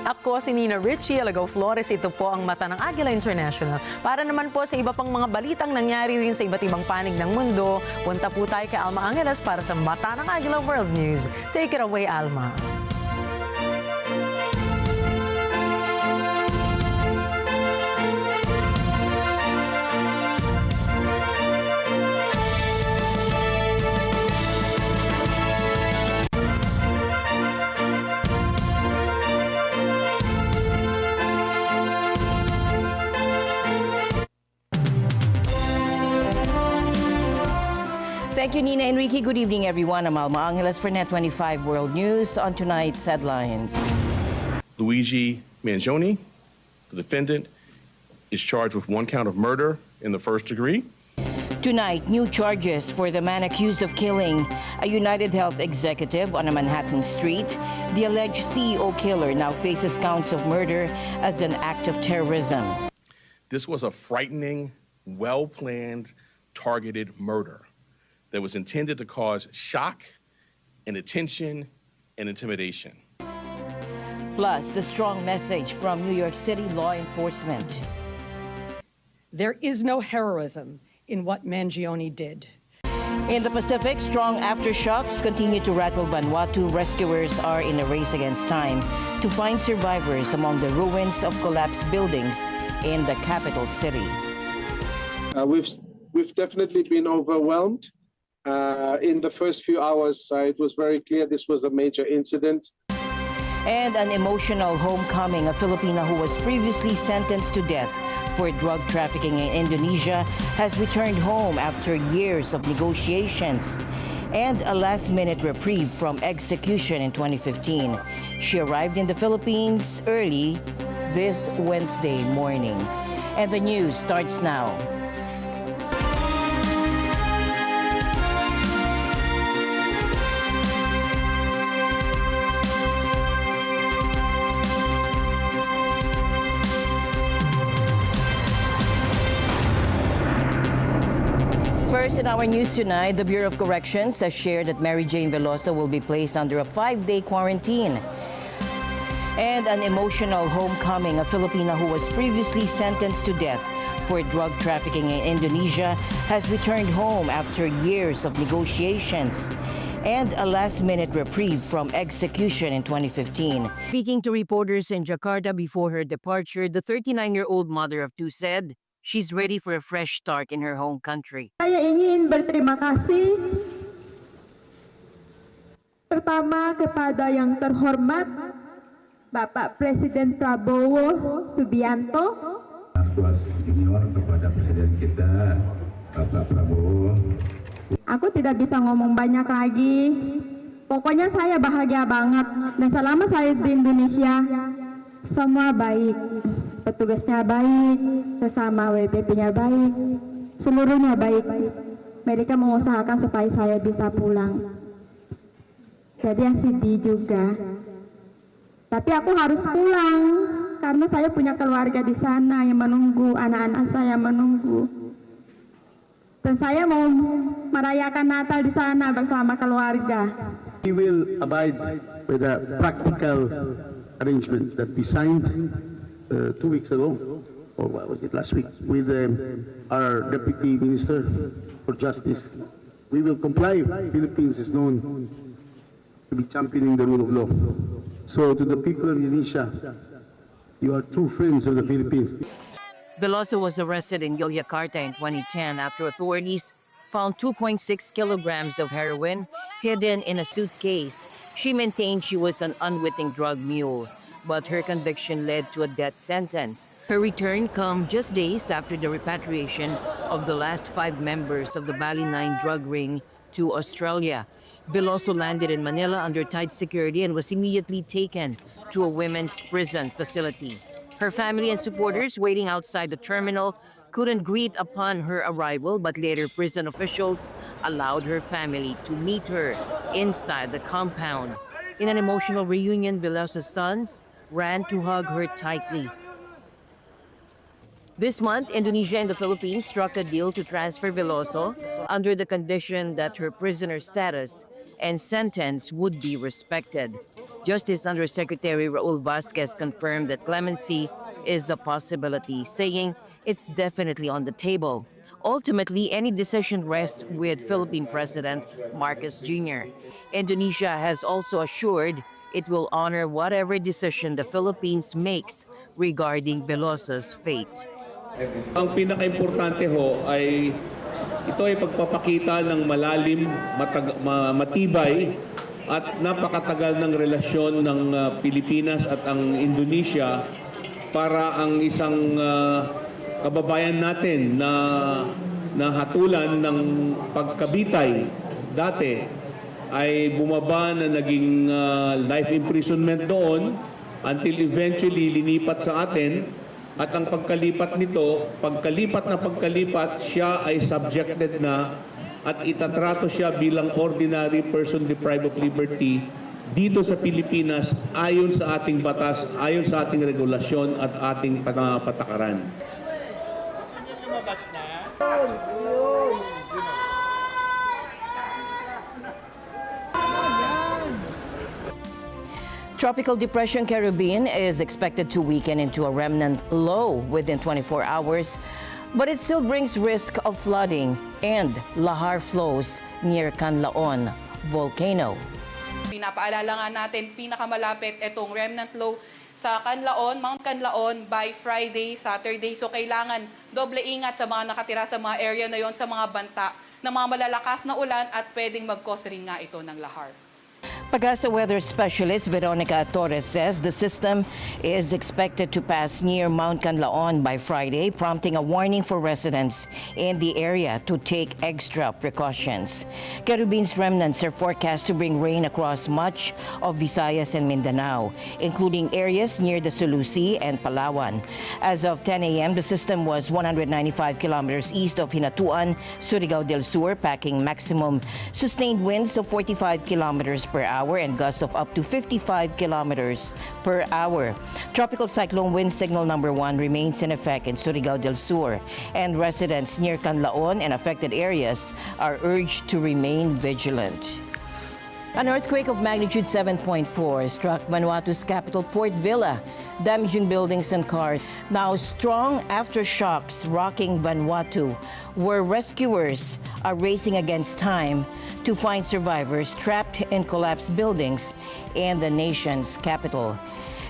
Ako si Nina Richie, Alagaw Flores. Ito po ang Mata ng Agila International. Para naman po sa iba pang mga balitang nangyari rin sa iba't ibang panig ng mundo, punta po tayo kay Alma Angeles para sa Mata ng Agila World News. Take it away, Alma. Thank you, Nina Enrique. Good evening, everyone. I'm Alma Angeles for NET25 World News. On tonight's headlines. Luigi Mangione, the defendant, is charged with 1 count of murder in the first degree. Tonight, new charges for the man accused of killing a UnitedHealth executive on a Manhattan street. The alleged CEO killer now faces counts of murder as an act of terrorism. This was a frightening, well-planned, targeted murder that was intended to cause shock and attention and intimidation. Plus, the strong message from New York City law enforcement. There is no heroism in what Mangione did. In the Pacific, strong aftershocks continue to rattle Vanuatu. Rescuers are in a race against time to find survivors among the ruins of collapsed buildings in the capital city. We've definitely been overwhelmed. In the first few hours, it was very clear this was a major incident. And an emotional homecoming. A Filipina who was previously sentenced to death for drug trafficking in Indonesia has returned home after years of negotiations and a last-minute reprieve from execution in 2015. She arrived in the Philippines early this Wednesday morning. And the news starts now. First in our news tonight, the Bureau of Corrections has shared that Mary Jane Veloso will be placed under a 5-day quarantine. And an emotional homecoming. A Filipina who was previously sentenced to death for drug trafficking in Indonesia has returned home after years of negotiations and a last-minute reprieve from execution in 2015. Speaking to reporters in Jakarta before her departure, the 39-year-old mother of 2 said she's ready for a fresh start in her home country. Saya ingin berterima kasih pertama kepada yang terhormat Bapak Presiden Prabowo Subianto. Tuas senior kepada Presiden kita Bapak Prabowo. Aku tidak bisa ngomong banyak lagi. Pokoknya saya bahagia banget. Dan selama saya di Indonesia, semua baik. Petugasnya baik, sesama WPP-nya baik, seluruhnya baik. Mereka mengusahakan supaya saya bisa pulang. Jadi yang sedih juga. Tapi aku harus pulang karena saya punya keluarga di sana yang menunggu, anak-anak saya menunggu. Dan saya mau merayakan Natal di sana bersama keluarga. We will abide with the practical arrangement that we signed 2 weeks ago, or what was it, last week, with our Deputy Minister for Justice. We will comply. Philippines is known to be championing the rule of law. So to the people of Indonesia, you are true friends of the Philippines. Veloso was arrested in Yogyakarta in 2010 after authorities found 2.6 kilograms of heroin hidden in a suitcase. She maintained she was an unwitting drug mule, but her conviction led to a death sentence. Her return comes just days after the repatriation of the last 5 members of the Bali 9 drug ring to Australia. Veloso landed in Manila under tight security and was immediately taken to a women's prison facility. Her family and supporters waiting outside the terminal couldn't greet upon her arrival, but later prison officials allowed her family to meet her inside the compound. In an emotional reunion, Veloso's sons ran to hug her tightly. This month, Indonesia and the Philippines struck a deal to transfer Veloso under the condition that her prisoner status and sentence would be respected. Justice Undersecretary Raul Vasquez confirmed that clemency is a possibility, saying it's definitely on the table. Ultimately, any decision rests with Philippine President Marcos Jr. Indonesia has also assured it will honor whatever decision the Philippines makes regarding Veloso's fate. Ang pinaka-importante ho ay ito ay pagpapakita ng malalim, matibay at napakatagal ng relasyon ng Pilipinas at ang Indonesia para ang isang kababayan natin na hatulan ng pagkabitay dati ay bumaba na naging life imprisonment doon until eventually linipat sa atin at ang pagkalipat na pagkalipat siya ay subjected na at itatrato siya bilang ordinary person deprived of liberty dito sa Pilipinas ayon sa ating batas, ayon sa ating regulasyon at ating patakaran. Tropical Depression Caribbean is expected to weaken into a remnant low within 24 hours, but it still brings risk of flooding and lahar flows near Canlaon volcano. Pinapaalala nga natin, pinakamalapit itong remnant low sa Canlaon, Mount Canlaon by Friday, Saturday. So kailangan doble ingat sa mga nakatira sa mga area na yon, sa mga banta ng mga malalakas na ulan at pwedeng mag-cause rin nga ito ng lahar. Pagasa weather specialist Veronica Torres says the system is expected to pass near Mount Canlaon by Friday, prompting a warning for residents in the area to take extra precautions. Caribbean's remnants are forecast to bring rain across much of Visayas and Mindanao, including areas near the Sulu Sea and Palawan. As of 10 a.m., the system was 195 kilometers east of Hinatuan, Surigao del Sur, packing maximum sustained winds of 45 kilometers per hour and gusts of up to 55 kilometers per hour. Tropical cyclone wind signal number 1 remains in effect in Surigao del Sur, and residents near Canlaon and affected areas are urged to remain vigilant. An earthquake of magnitude 7.4 struck Vanuatu's capital Port Vila, damaging buildings and cars. Now strong aftershocks rocking Vanuatu, where rescuers are racing against time to find survivors trapped in collapsed buildings in the nation's capital.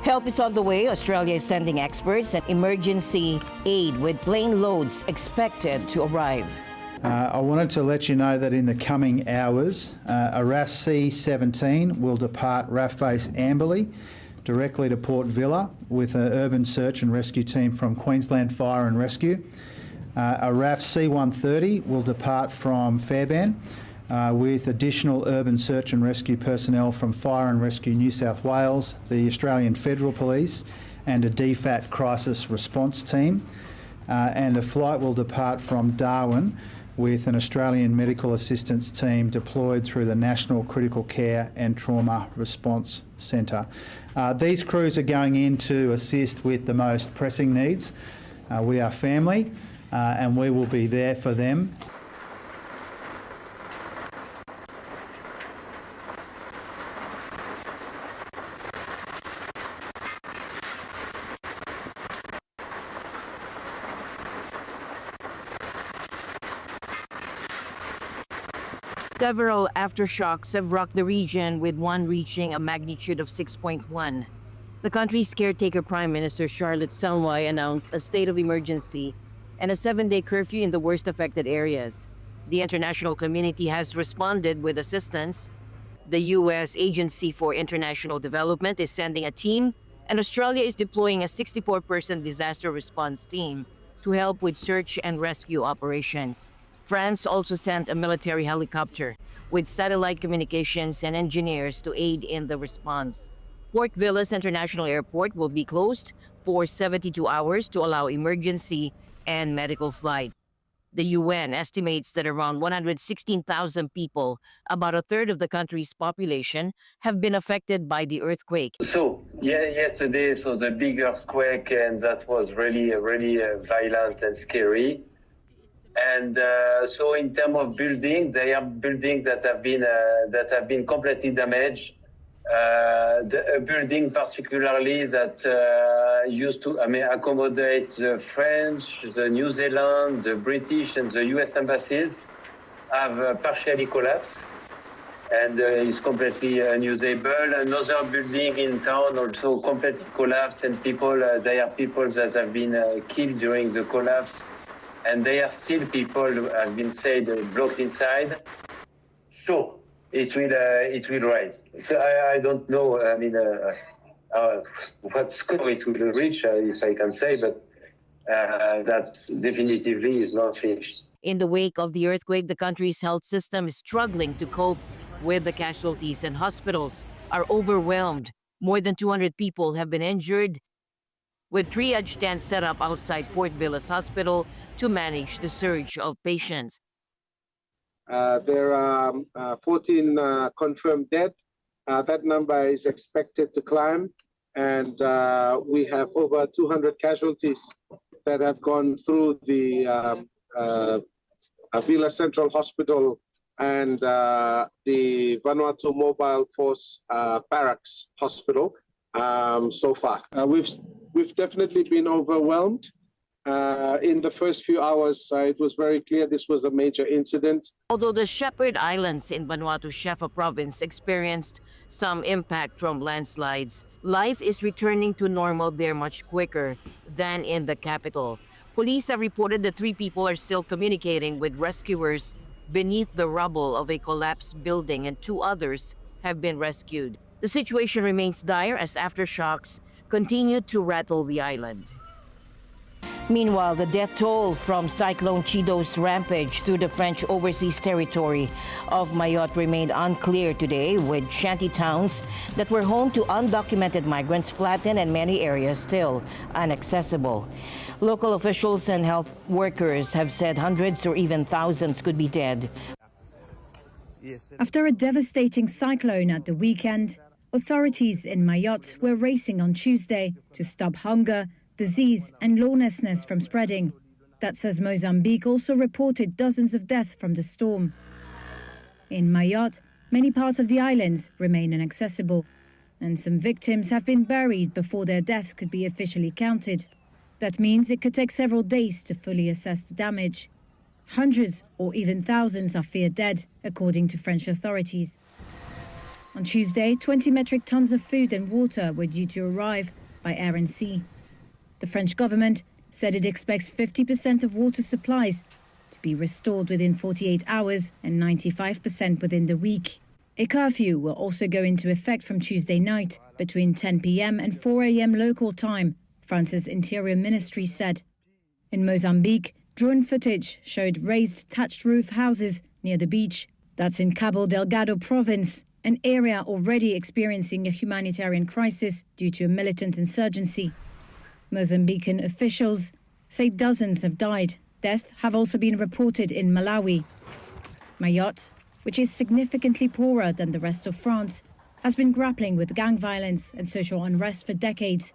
Help is on the way. Australia is sending experts and emergency aid with plane loads expected to arrive. I wanted to let you know that in the coming hours, a RAF C-17 will depart RAF Base Amberley directly to Port Vila with an urban search and rescue team from Queensland Fire and Rescue. A RAF C-130 will depart from Fairbairn with additional urban search and rescue personnel from Fire and Rescue New South Wales, the Australian Federal Police and a DFAT crisis response team. And a flight will depart from Darwin with an Australian medical assistance team deployed through the National Critical Care and Trauma Response Centre. These crews are going in to assist with the most pressing needs. We are family and we will be there for them. Several aftershocks have rocked the region, with one reaching a magnitude of 6.1. The country's caretaker Prime Minister Charlotte Salway announced a state of emergency and a 7-day curfew in the worst affected areas. The international community has responded with assistance. The U.S. Agency for International Development is sending a team, and Australia is deploying a 64-person disaster response team to help with search and rescue operations. France also sent a military helicopter with satellite communications and engineers to aid in the response. Port Vila's International Airport will be closed for 72 hours to allow emergency and medical flight. The UN estimates that around 116,000 people, about a third of the country's population, have been affected by the earthquake. So, yesterday it was a big earthquake, and that was really violent and scary. And so, in terms of building, they are buildings that have been completely damaged. a building particularly that used to accommodate the French, the New Zealand, the British, and the US embassies have partially collapsed and is completely unusable. Another building in town also completely collapsed, and there are people that have been killed during the collapse, and there are still people who have been said blocked inside. So it will rise. So I don't know. What score it will reach, if I can say, but that's definitively is not finished. In the wake of the earthquake, the country's health system is struggling to cope with the casualties, and hospitals are overwhelmed. More than 200 people have been injured, with triage tents set up outside Port Villas Hospital to manage the surge of patients. There are 14 confirmed dead. That number is expected to climb, and we have over 200 casualties that have gone through the Avila Central Hospital and the Vanuatu Mobile Force Barracks Hospital so far. We've definitely been overwhelmed. In the first few hours, it was very clear this was a major incident. Although the Shepherd Islands in Vanuatu Shefa province experienced some impact from landslides, life is returning to normal there much quicker than in the capital. Police have reported that 3 people are still communicating with rescuers beneath the rubble of a collapsed building, and 2 others have been rescued. The situation remains dire as aftershocks continue to rattle the island. Meanwhile, the death toll from Cyclone Chido's rampage through the French overseas territory of Mayotte remained unclear today, with shanty towns that were home to undocumented migrants flattened and many areas still inaccessible. Local officials and health workers have said hundreds or even thousands could be dead. After a devastating cyclone at the weekend, authorities in Mayotte were racing on Tuesday to stop hunger, disease and lawlessness from spreading. That's as Mozambique also reported dozens of deaths from the storm. In Mayotte, many parts of the islands remain inaccessible, and some victims have been buried before their death could be officially counted. That means it could take several days to fully assess the damage. Hundreds or even thousands are feared dead, according to French authorities. On Tuesday, 20 metric tons of food and water were due to arrive by air and sea. The French government said it expects 50% of water supplies to be restored within 48 hours and 95% within the week. A curfew will also go into effect from Tuesday night between 10 p.m. and 4 a.m. local time, France's Interior Ministry said. In Mozambique, drone footage showed raised thatched roof houses near the beach. That's in Cabo Delgado province, an area already experiencing a humanitarian crisis due to a militant insurgency. Mozambican officials say dozens have died. Deaths have also been reported in Malawi. Mayotte, which is significantly poorer than the rest of France, has been grappling with gang violence and social unrest for decades.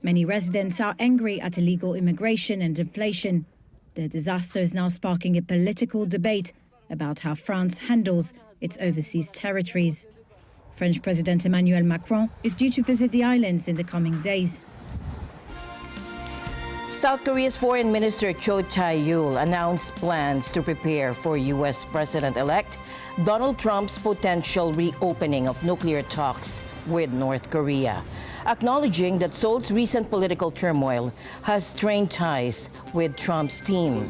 Many residents are angry at illegal immigration and inflation. The disaster is now sparking a political debate about how France handles its overseas territories. French President Emmanuel Macron is due to visit the islands in the coming days. South Korea's Foreign Minister Cho Tae-yul announced plans to prepare for U.S. President-elect Donald Trump's potential reopening of nuclear talks with North Korea, acknowledging that Seoul's recent political turmoil has strained ties with Trump's team.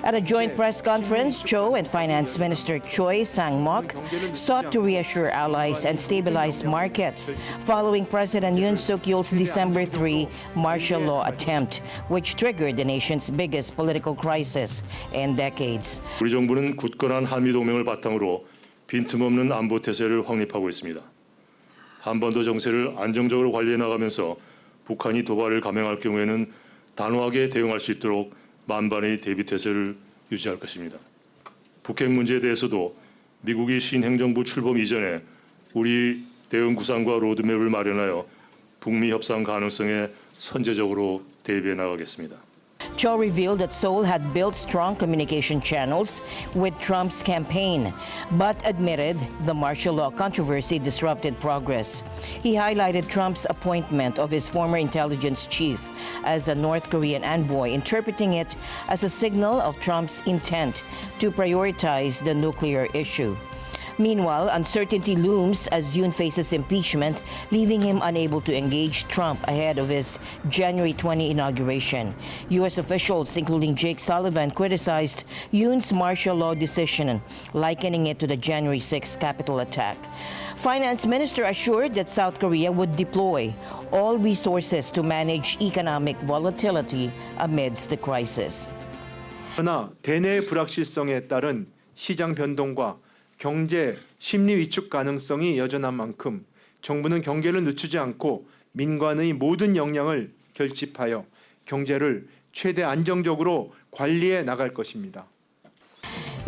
At a joint press conference, Cho and Finance Minister Choi Sang-mok sought to reassure allies and stabilize markets following President Yoon Suk-yeol's December 3 martial law attempt, which triggered the nation's biggest political crisis in decades. 우리 정부는 굳건한 한미 동맹을 바탕으로 빈틈없는 안보 태세를 확립하고 있습니다. 한반도 정세를 안정적으로 관리해 나가면서 북한이 도발을 감행할 경우에는 단호하게 대응할 수 있도록 만반의 대비 태세를 유지할 것입니다. 북핵 문제에 대해서도 미국이 신행정부 출범 이전에 우리 대응 구상과 로드맵을 마련하여 북미 협상 가능성에 선제적으로 대비해 나가겠습니다. Cho revealed that Seoul had built strong communication channels with Trump's campaign, but admitted the martial law controversy disrupted progress. He highlighted Trump's appointment of his former intelligence chief as a North Korean envoy, interpreting it as a signal of Trump's intent to prioritize the nuclear issue. Meanwhile, uncertainty looms as Yoon faces impeachment, leaving him unable to engage Trump ahead of his January 20 inauguration. U.S. officials, including Jake Sullivan, criticized Yoon's martial law decision, likening it to the January 6 Capitol attack. Finance Minister assured that South Korea would deploy all resources to manage economic volatility amidst the crisis. 그러나 대내 불확실성에 따른 시장 변동과 경제 심리 위축 가능성이 여전한 만큼 정부는 경계를 늦추지 않고 민관의 모든 역량을 결집하여 경제를 최대 안정적으로 관리해 나갈 것입니다.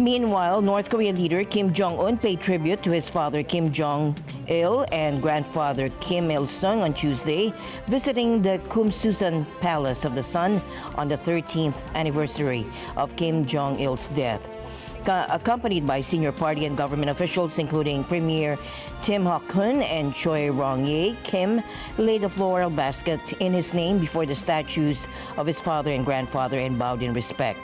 Meanwhile, North Korean leader Kim Jong-un paid tribute to his father Kim Jong-il and grandfather Kim Il-sung on Tuesday, visiting the Kumsusan Palace of the Sun on the 13th anniversary of Kim Jong-il's death. Accompanied by senior party and government officials, including Premier Tim Hok-hun and Choi Rong-ye, Kim laid a floral basket in his name before the statues of his father and grandfather and bowed in respect.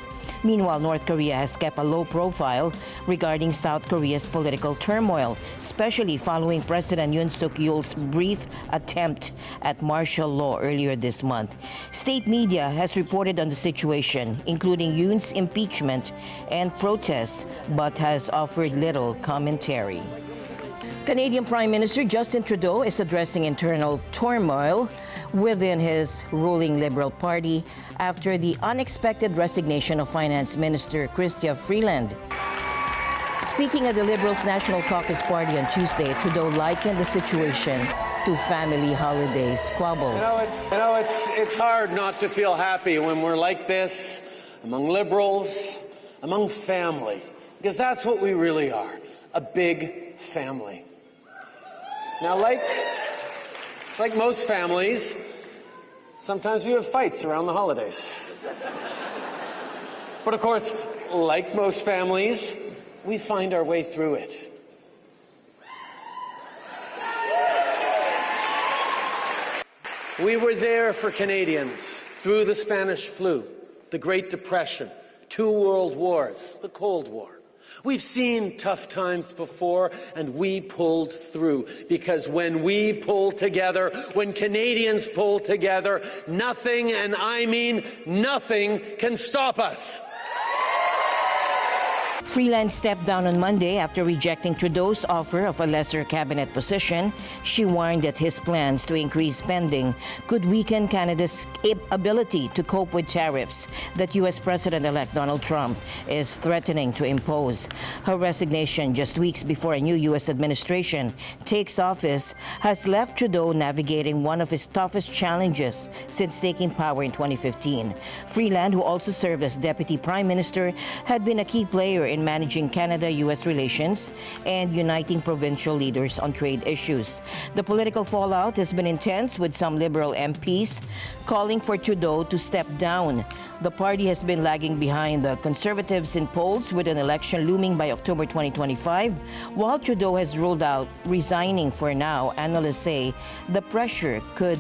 Meanwhile, North Korea has kept a low profile regarding South Korea's political turmoil, especially following President Yoon Suk-yeol's brief attempt at martial law earlier this month. State media has reported on the situation, including Yoon's impeachment and protests, but has offered little commentary. Canadian Prime Minister Justin Trudeau is addressing internal turmoil within his ruling Liberal Party after the unexpected resignation of Finance Minister Chrystia Freeland. Speaking at the Liberals' National Caucus Party on Tuesday, Trudeau likened the situation to family holiday squabbles. It's hard not to feel happy when we're like this, among Liberals, among family, because that's what we really are, a big family. Now, like most families, sometimes we have fights around the holidays. But of course, like most families, we find our way through it. We were there for Canadians through the Spanish flu, the Great Depression, 2 world wars, the Cold War. We've seen tough times before, and we pulled through. Because when we pull together, when Canadians pull together, nothing, and I mean nothing, can stop us. Freeland stepped down on Monday after rejecting Trudeau's offer of a lesser cabinet position. She warned that his plans to increase spending could weaken Canada's ability to cope with tariffs that U.S. President-elect Donald Trump is threatening to impose. Her resignation just weeks before a new U.S. administration takes office has left Trudeau navigating one of his toughest challenges since taking power in 2015. Freeland, who also served as Deputy Prime Minister, had been a key player in managing Canada-U.S. relations and uniting provincial leaders on trade issues. The political fallout has been intense, with some Liberal MPs calling for Trudeau to step down. The party has been lagging behind the Conservatives in polls, with an election looming by October 2025. While Trudeau has ruled out resigning for now, analysts say the pressure could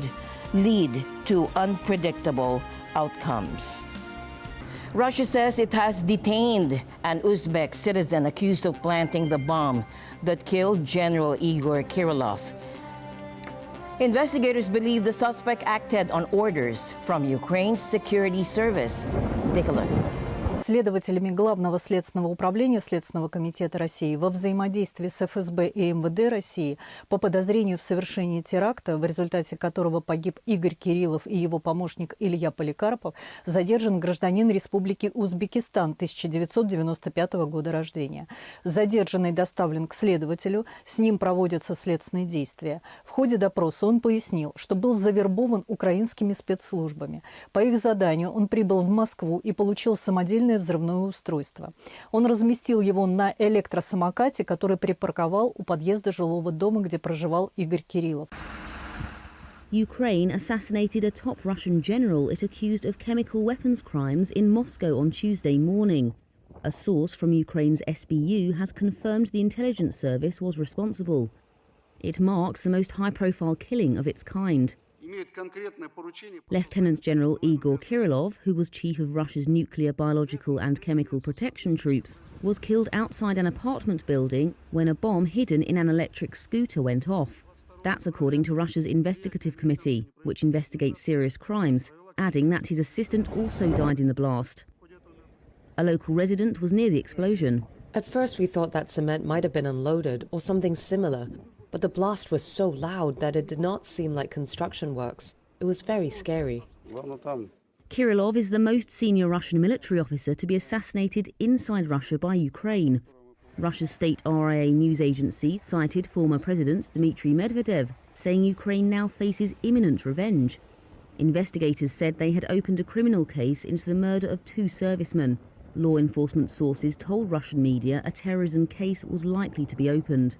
lead to unpredictable outcomes. Russia says it has detained an Uzbek citizen accused of planting the bomb that killed General Igor Kirillov. Investigators believe the suspect acted on orders from Ukraine's security service. Take a look. Следователями Главного следственного управления Следственного комитета России во взаимодействии с ФСБ и МВД России по подозрению в совершении теракта, в результате которого погиб Игорь Кириллов и его помощник Илья Поликарпов, задержан гражданин Республики Узбекистан 1995 года рождения. Задержанный доставлен к следователю, с ним проводятся следственные действия. В ходе допроса он пояснил, что был завербован украинскими спецслужбами. По их заданию он прибыл в Москву и получил самодельное взрывное устройство. Он разместил его на электросамокате, который припарковал у подъезда жилого дома, где проживал Игорь Кириллов. Ukraine assassinated a top Russian general it accused of chemical weapons crimes in Moscow on Tuesday morning. A source from Ukraine's SBU has confirmed the intelligence service was responsible. It marks the most high-profile killing of its kind. Lieutenant General Igor Kirillov, who was chief of Russia's nuclear, biological and chemical protection troops, was killed outside an apartment building when a bomb hidden in an electric scooter went off. That's according to Russia's investigative committee, which investigates serious crimes, adding that his assistant also died in the blast. A local resident was near the explosion. At first we thought that cement might have been unloaded or something similar, but the blast was so loud that it did not seem like construction works. It was very scary. Kirillov is the most senior Russian military officer to be assassinated inside Russia by Ukraine. Russia's state RIA news agency cited former President Dmitry Medvedev, saying Ukraine now faces imminent revenge. Investigators said they had opened a criminal case into the murder of 2 servicemen. Law enforcement sources told Russian media a terrorism case was likely to be opened.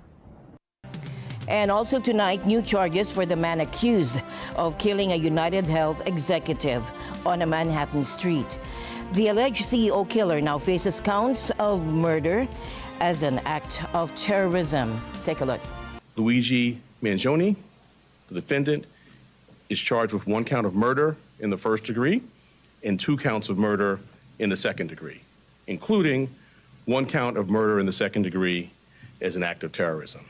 And also tonight, new charges for the man accused of killing a UnitedHealth executive on a Manhattan street. The alleged CEO killer now faces counts of murder as an act of terrorism. Take a look. Luigi Mangione, the defendant, is charged with 1 count of murder in the first degree and 2 counts of murder in the second degree, including 1 count of murder in the second degree as an act of terrorism.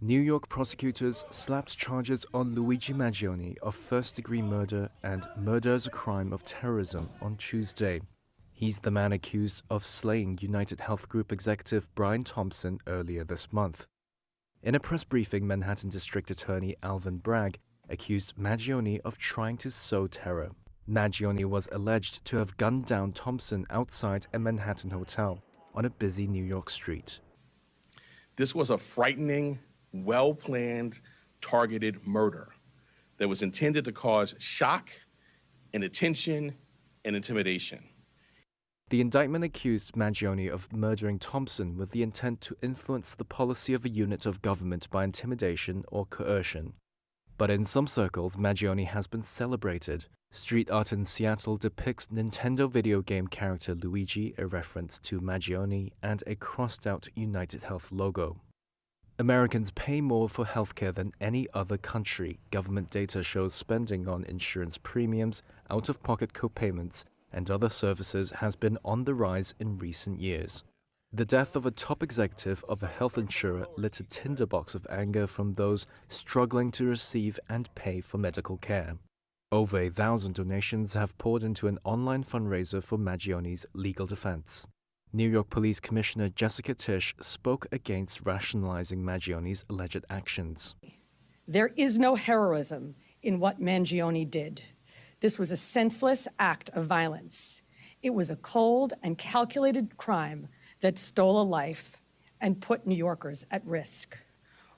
New York prosecutors slapped charges on Luigi Mangione of first-degree murder and murder as a crime of terrorism on Tuesday. He's the man accused of slaying UnitedHealth Group executive Brian Thompson earlier this month. In a press briefing, Manhattan District Attorney Alvin Bragg accused Mangione of trying to sow terror. Mangione was alleged to have gunned down Thompson outside a Manhattan hotel on a busy New York street. This was a frightening, well-planned, targeted murder that was intended to cause shock and attention and intimidation. The indictment accused Mangione of murdering Thompson with the intent to influence the policy of a unit of government by intimidation or coercion. But in some circles, Mangione has been celebrated. Street art in Seattle depicts Nintendo video game character Luigi, a reference to Mangione, and a crossed-out UnitedHealth logo. Americans pay more for healthcare than any other country. Government data shows spending on insurance premiums, out-of-pocket co-payments, and other services has been on the rise in recent years. The death of a top executive of a health insurer lit a tinderbox of anger from those struggling to receive and pay for medical care. Over 1,000 donations have poured into an online fundraiser for Mangione's legal defense. New York Police Commissioner Jessica Tisch spoke against rationalizing Mangione's alleged actions. There is no heroism in what Mangione did. This was a senseless act of violence. It was a cold and calculated crime that stole a life and put New Yorkers at risk.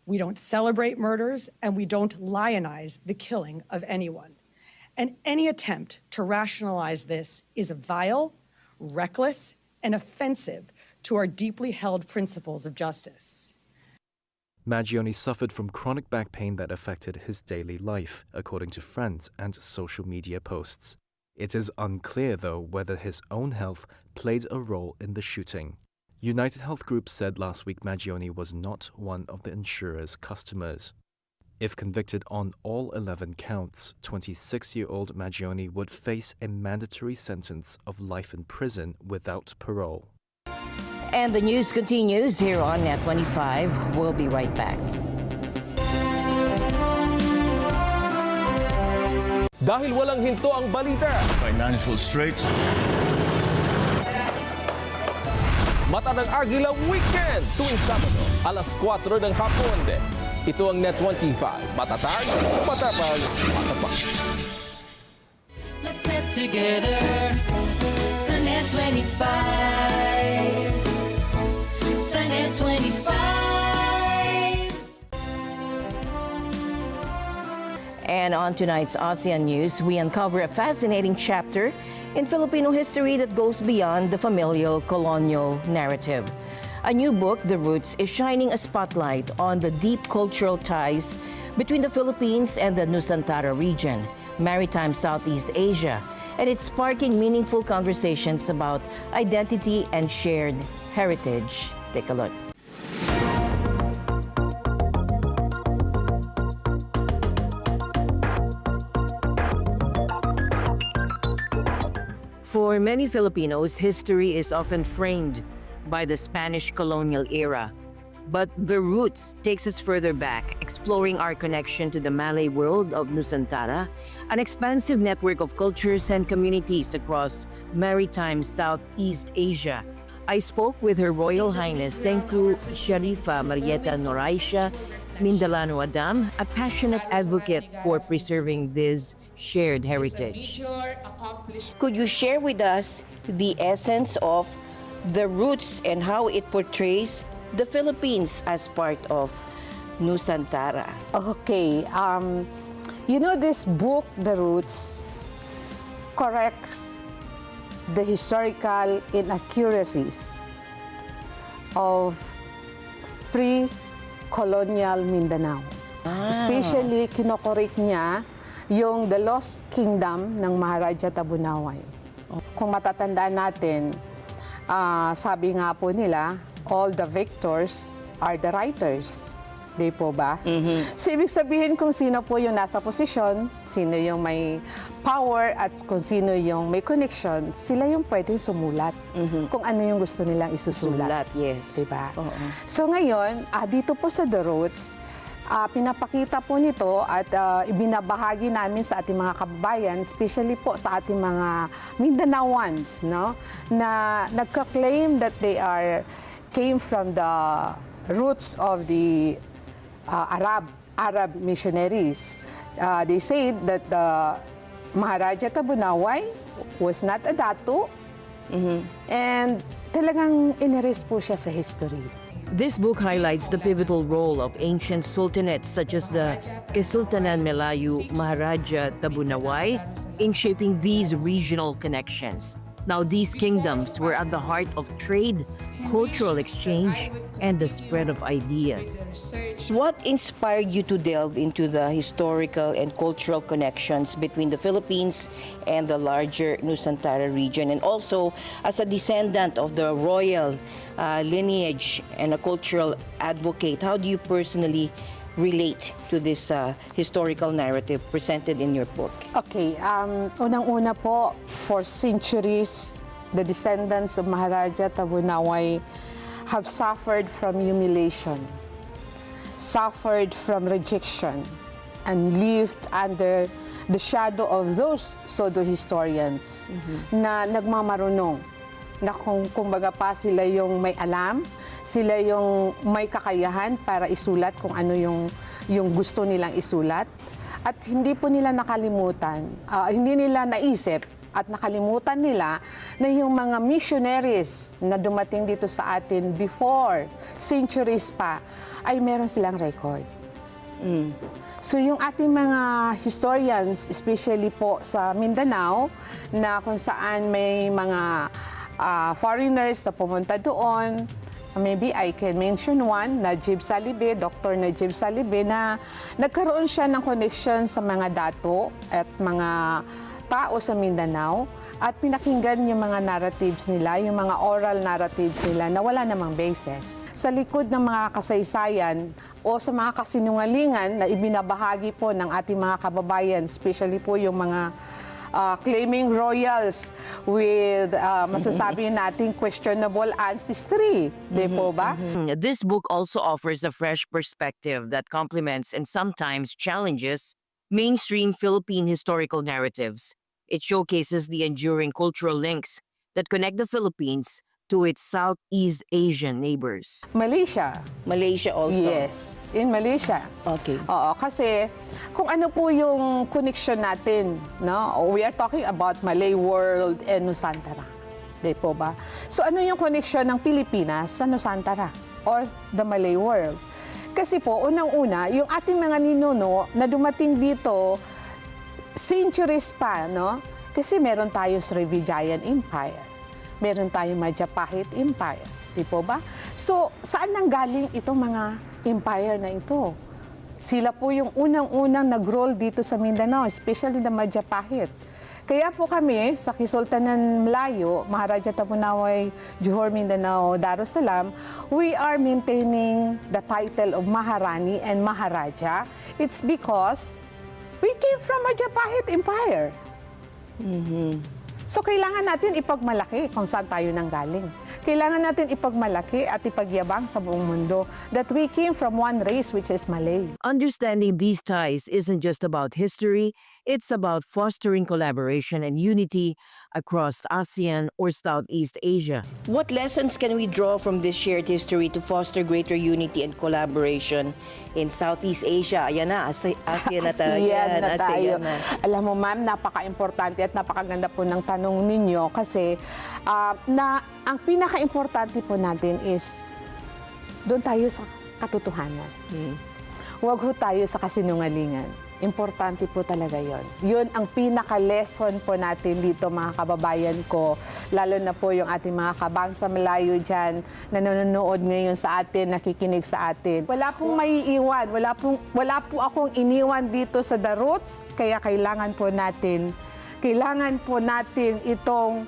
We don't celebrate murders and we don't lionize the killing of anyone. And any attempt to rationalize this is vile, reckless, and offensive to our deeply held principles of justice. Mangione suffered from chronic back pain that affected his daily life, according to friends and social media posts. It is unclear, though, whether his own health played a role in the shooting. UnitedHealth Group said last week Mangione was not one of the insurer's customers. If convicted on all 11 counts, 26-year-old Mangione would face a mandatory sentence of life in prison without parole. And the news continues here on NET25. We'll be right back. Dahil walang hinto ang balita. Financial straits. Mata ng Agila Weekend tuwing Sabado, alas 4 ng hapon. Ito ang NET25. Matatag, matapag, matapak. Let's net together sa NET25. Sa NET25. And on tonight's ASEAN News, we uncover a fascinating chapter in Filipino history that goes beyond the familial colonial narrative. A new book, The Roots, is shining a spotlight on the deep cultural ties between the Philippines and the Nusantara region, maritime Southeast Asia, and it's sparking meaningful conversations about identity and shared heritage. Take a look. For many Filipinos, history is often framed by the Spanish colonial era. But the roots takes us further back, exploring our connection to the Malay world of Nusantara, an expansive network of cultures and communities across maritime Southeast Asia. I spoke with Her Royal Highness Tengku Sharifa Marieta Noraisha Mindalano Adam, a passionate advocate for preserving this shared heritage. Could you share with us the essence of the roots and how it portrays the Philippines as part of Nusantara? Okay, you know, this book, The Roots, corrects the historical inaccuracies of pre-colonial Mindanao. Especially, kinokorek niya yung The Lost Kingdom ng Maharaja Tabunaway. Kung matatandaan natin, sabi nga po nila, all the victors are the writers. Di po ba? So, ibig sabihin kung sino po yung nasa posisyon, sino yung may power, at kung sino yung may connection, sila yung pwedeng sumulat. Kung ano yung gusto nilang isusulat. Yes. Diba? So, ngayon, dito po sa The Roots, pinapakita po nito at ibinabahagi namin sa ating mga kababayan, especially po sa ating mga Mindanaoans, no? Na nagka-claim that they came from the roots of the Arab missionaries. They said that the Maharaja Tabunaway was not a dato, and talagang inerase po siya sa history. This book highlights the pivotal role of ancient sultanates such as the Kesultanan Melayu Maharaja Tabunaway in shaping these regional connections. Now, these kingdoms were at the heart of trade, cultural exchange, and the spread of ideas. What inspired you to delve into the historical and cultural connections between the Philippines and the larger Nusantara region? And also, as a descendant of the royal lineage and a cultural advocate, how do you personally relate to this historical narrative presented in your book? Okay, unang-una po, for centuries, the descendants of Maharaja Tabunaway have suffered from humiliation, suffered from rejection, and lived under the shadow of those pseudo-historians na nagmamarunong, na kumbaga pa sila yung may alam, sila yung may kakayahan para isulat kung ano yung gusto nilang isulat. At hindi po nila nakalimutan, hindi nila naisip at nakalimutan nila na yung mga missionaries na dumating dito sa atin before, centuries pa, ay meron silang record. So yung ating mga historians, especially po sa Mindanao, na kung saan may mga foreigners na pumunta doon, maybe I can mention one, Najib Salibe, Dr. Najib Salibe, na nagkaroon siya ng connection sa mga dato at mga tao sa Mindanao at pinakinggan yung mga narratives nila, yung mga oral narratives nila na wala namang basis. Sa likod ng mga kasaysayan o sa mga kasinungalingan na ibinabahagi po ng ating mga kababayan, especially po yung mga claiming royals with masasabi nating questionable ancestry. Di po ba? This book also offers a fresh perspective that complements and sometimes challenges mainstream Philippine historical narratives. It showcases the enduring cultural links that connect the Philippines to its Southeast Asian neighbors. Malaysia. Malaysia also? Yes, in Malaysia. Okay. Oo, kasi kung ano po yung connection natin, no? We are talking about Malay world and Nusantara. Di po ba? So ano yung connection ng Pilipinas sa Nusantara or the Malay world? Kasi po, unang-una, yung ating mga ninuno na dumating dito centuries pa, no? Kasi meron tayo Srivijayan Empire. Meron tayong Majapahit Empire. Di po ba? So, saan nanggaling itong mga empire na ito? Sila po yung unang-unang nag-roll dito sa Mindanao, especially the Majapahit. Kaya po kami sa Kisultanan Melayu, Maharaja Tapunaway, Johor Mindanao, Darussalam, we are maintaining the title of Maharani and Maharaja. It's because we came from Majapahit Empire. So kailangan natin ipagmalaki kung saan tayo nanggaling. Kailangan natin ipagmalaki at ipagyabang sa buong mundo that we came from one race, which is Malay. Understanding these ties isn't just about history, it's about fostering collaboration and unity across ASEAN or Southeast Asia. What lessons can we draw from this shared history to foster greater unity and collaboration in Southeast Asia? Ayan na, ASEAN na tayo. ASEAN na tayo. ASEAN na. Alam mo ma'am, napaka-importante at napakaganda po ng tanong ninyo kasi ang pinaka-importante po natin is doon tayo sa katotohanan. Huwag ho tayo sa kasinungalingan. Importante po talaga yon. Yun ang pinaka-lesson po natin dito mga kababayan ko. Lalo na po yung ating mga kabangsa malayo dyan na nanonood ngayon sa atin, nakikinig sa atin. Wala pong maiiwan. Wala po akong iniwan dito sa The Roots. Kaya kailangan po natin itong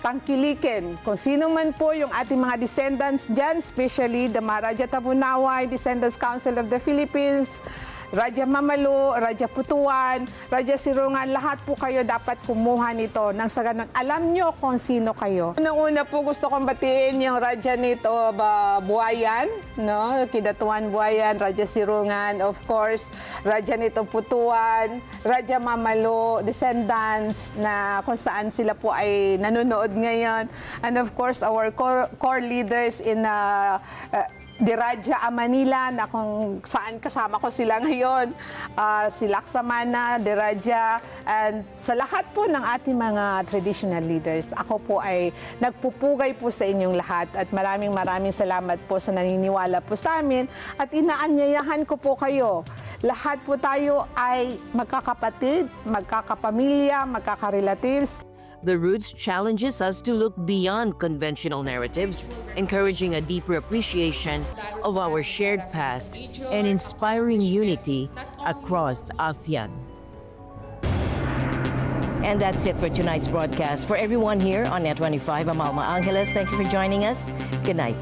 tangkilikin. Kung sino man po yung ating mga descendants dyan, especially the Maharaja Tapunaway, Descendants Council of the Philippines, Raja Mamalu, Raja Putuan, Raja Sirungan, lahat po kayo dapat kumuha nito nang sa ganun. Alam nyo kung sino kayo. Unang-una po gusto kong batiin yung Raja nito, Buayan, no? Kidatuan Buayan, Raja Sirungan, of course, Raja nito Putuan, Raja Mamalu, descendants na kung saan sila po ay nanonood ngayon. And of course, our core leaders in Di Raja Manila na kung saan kasama ko sila ngayon, si Laksamana, Di Raja, and sa lahat po ng ating mga traditional leaders, ako po ay nagpupugay po sa inyong lahat at maraming salamat po sa naniniwala po sa amin at inaanyayahan ko po kayo. Lahat po tayo ay magkakapatid, magkakapamilya, magkakarelatives. The Roots challenges us to look beyond conventional narratives, encouraging a deeper appreciation of our shared past and inspiring unity across ASEAN. And that's it for tonight's broadcast. For everyone here on NET25, I'm Alma Angeles. Thank you for joining us. Good night.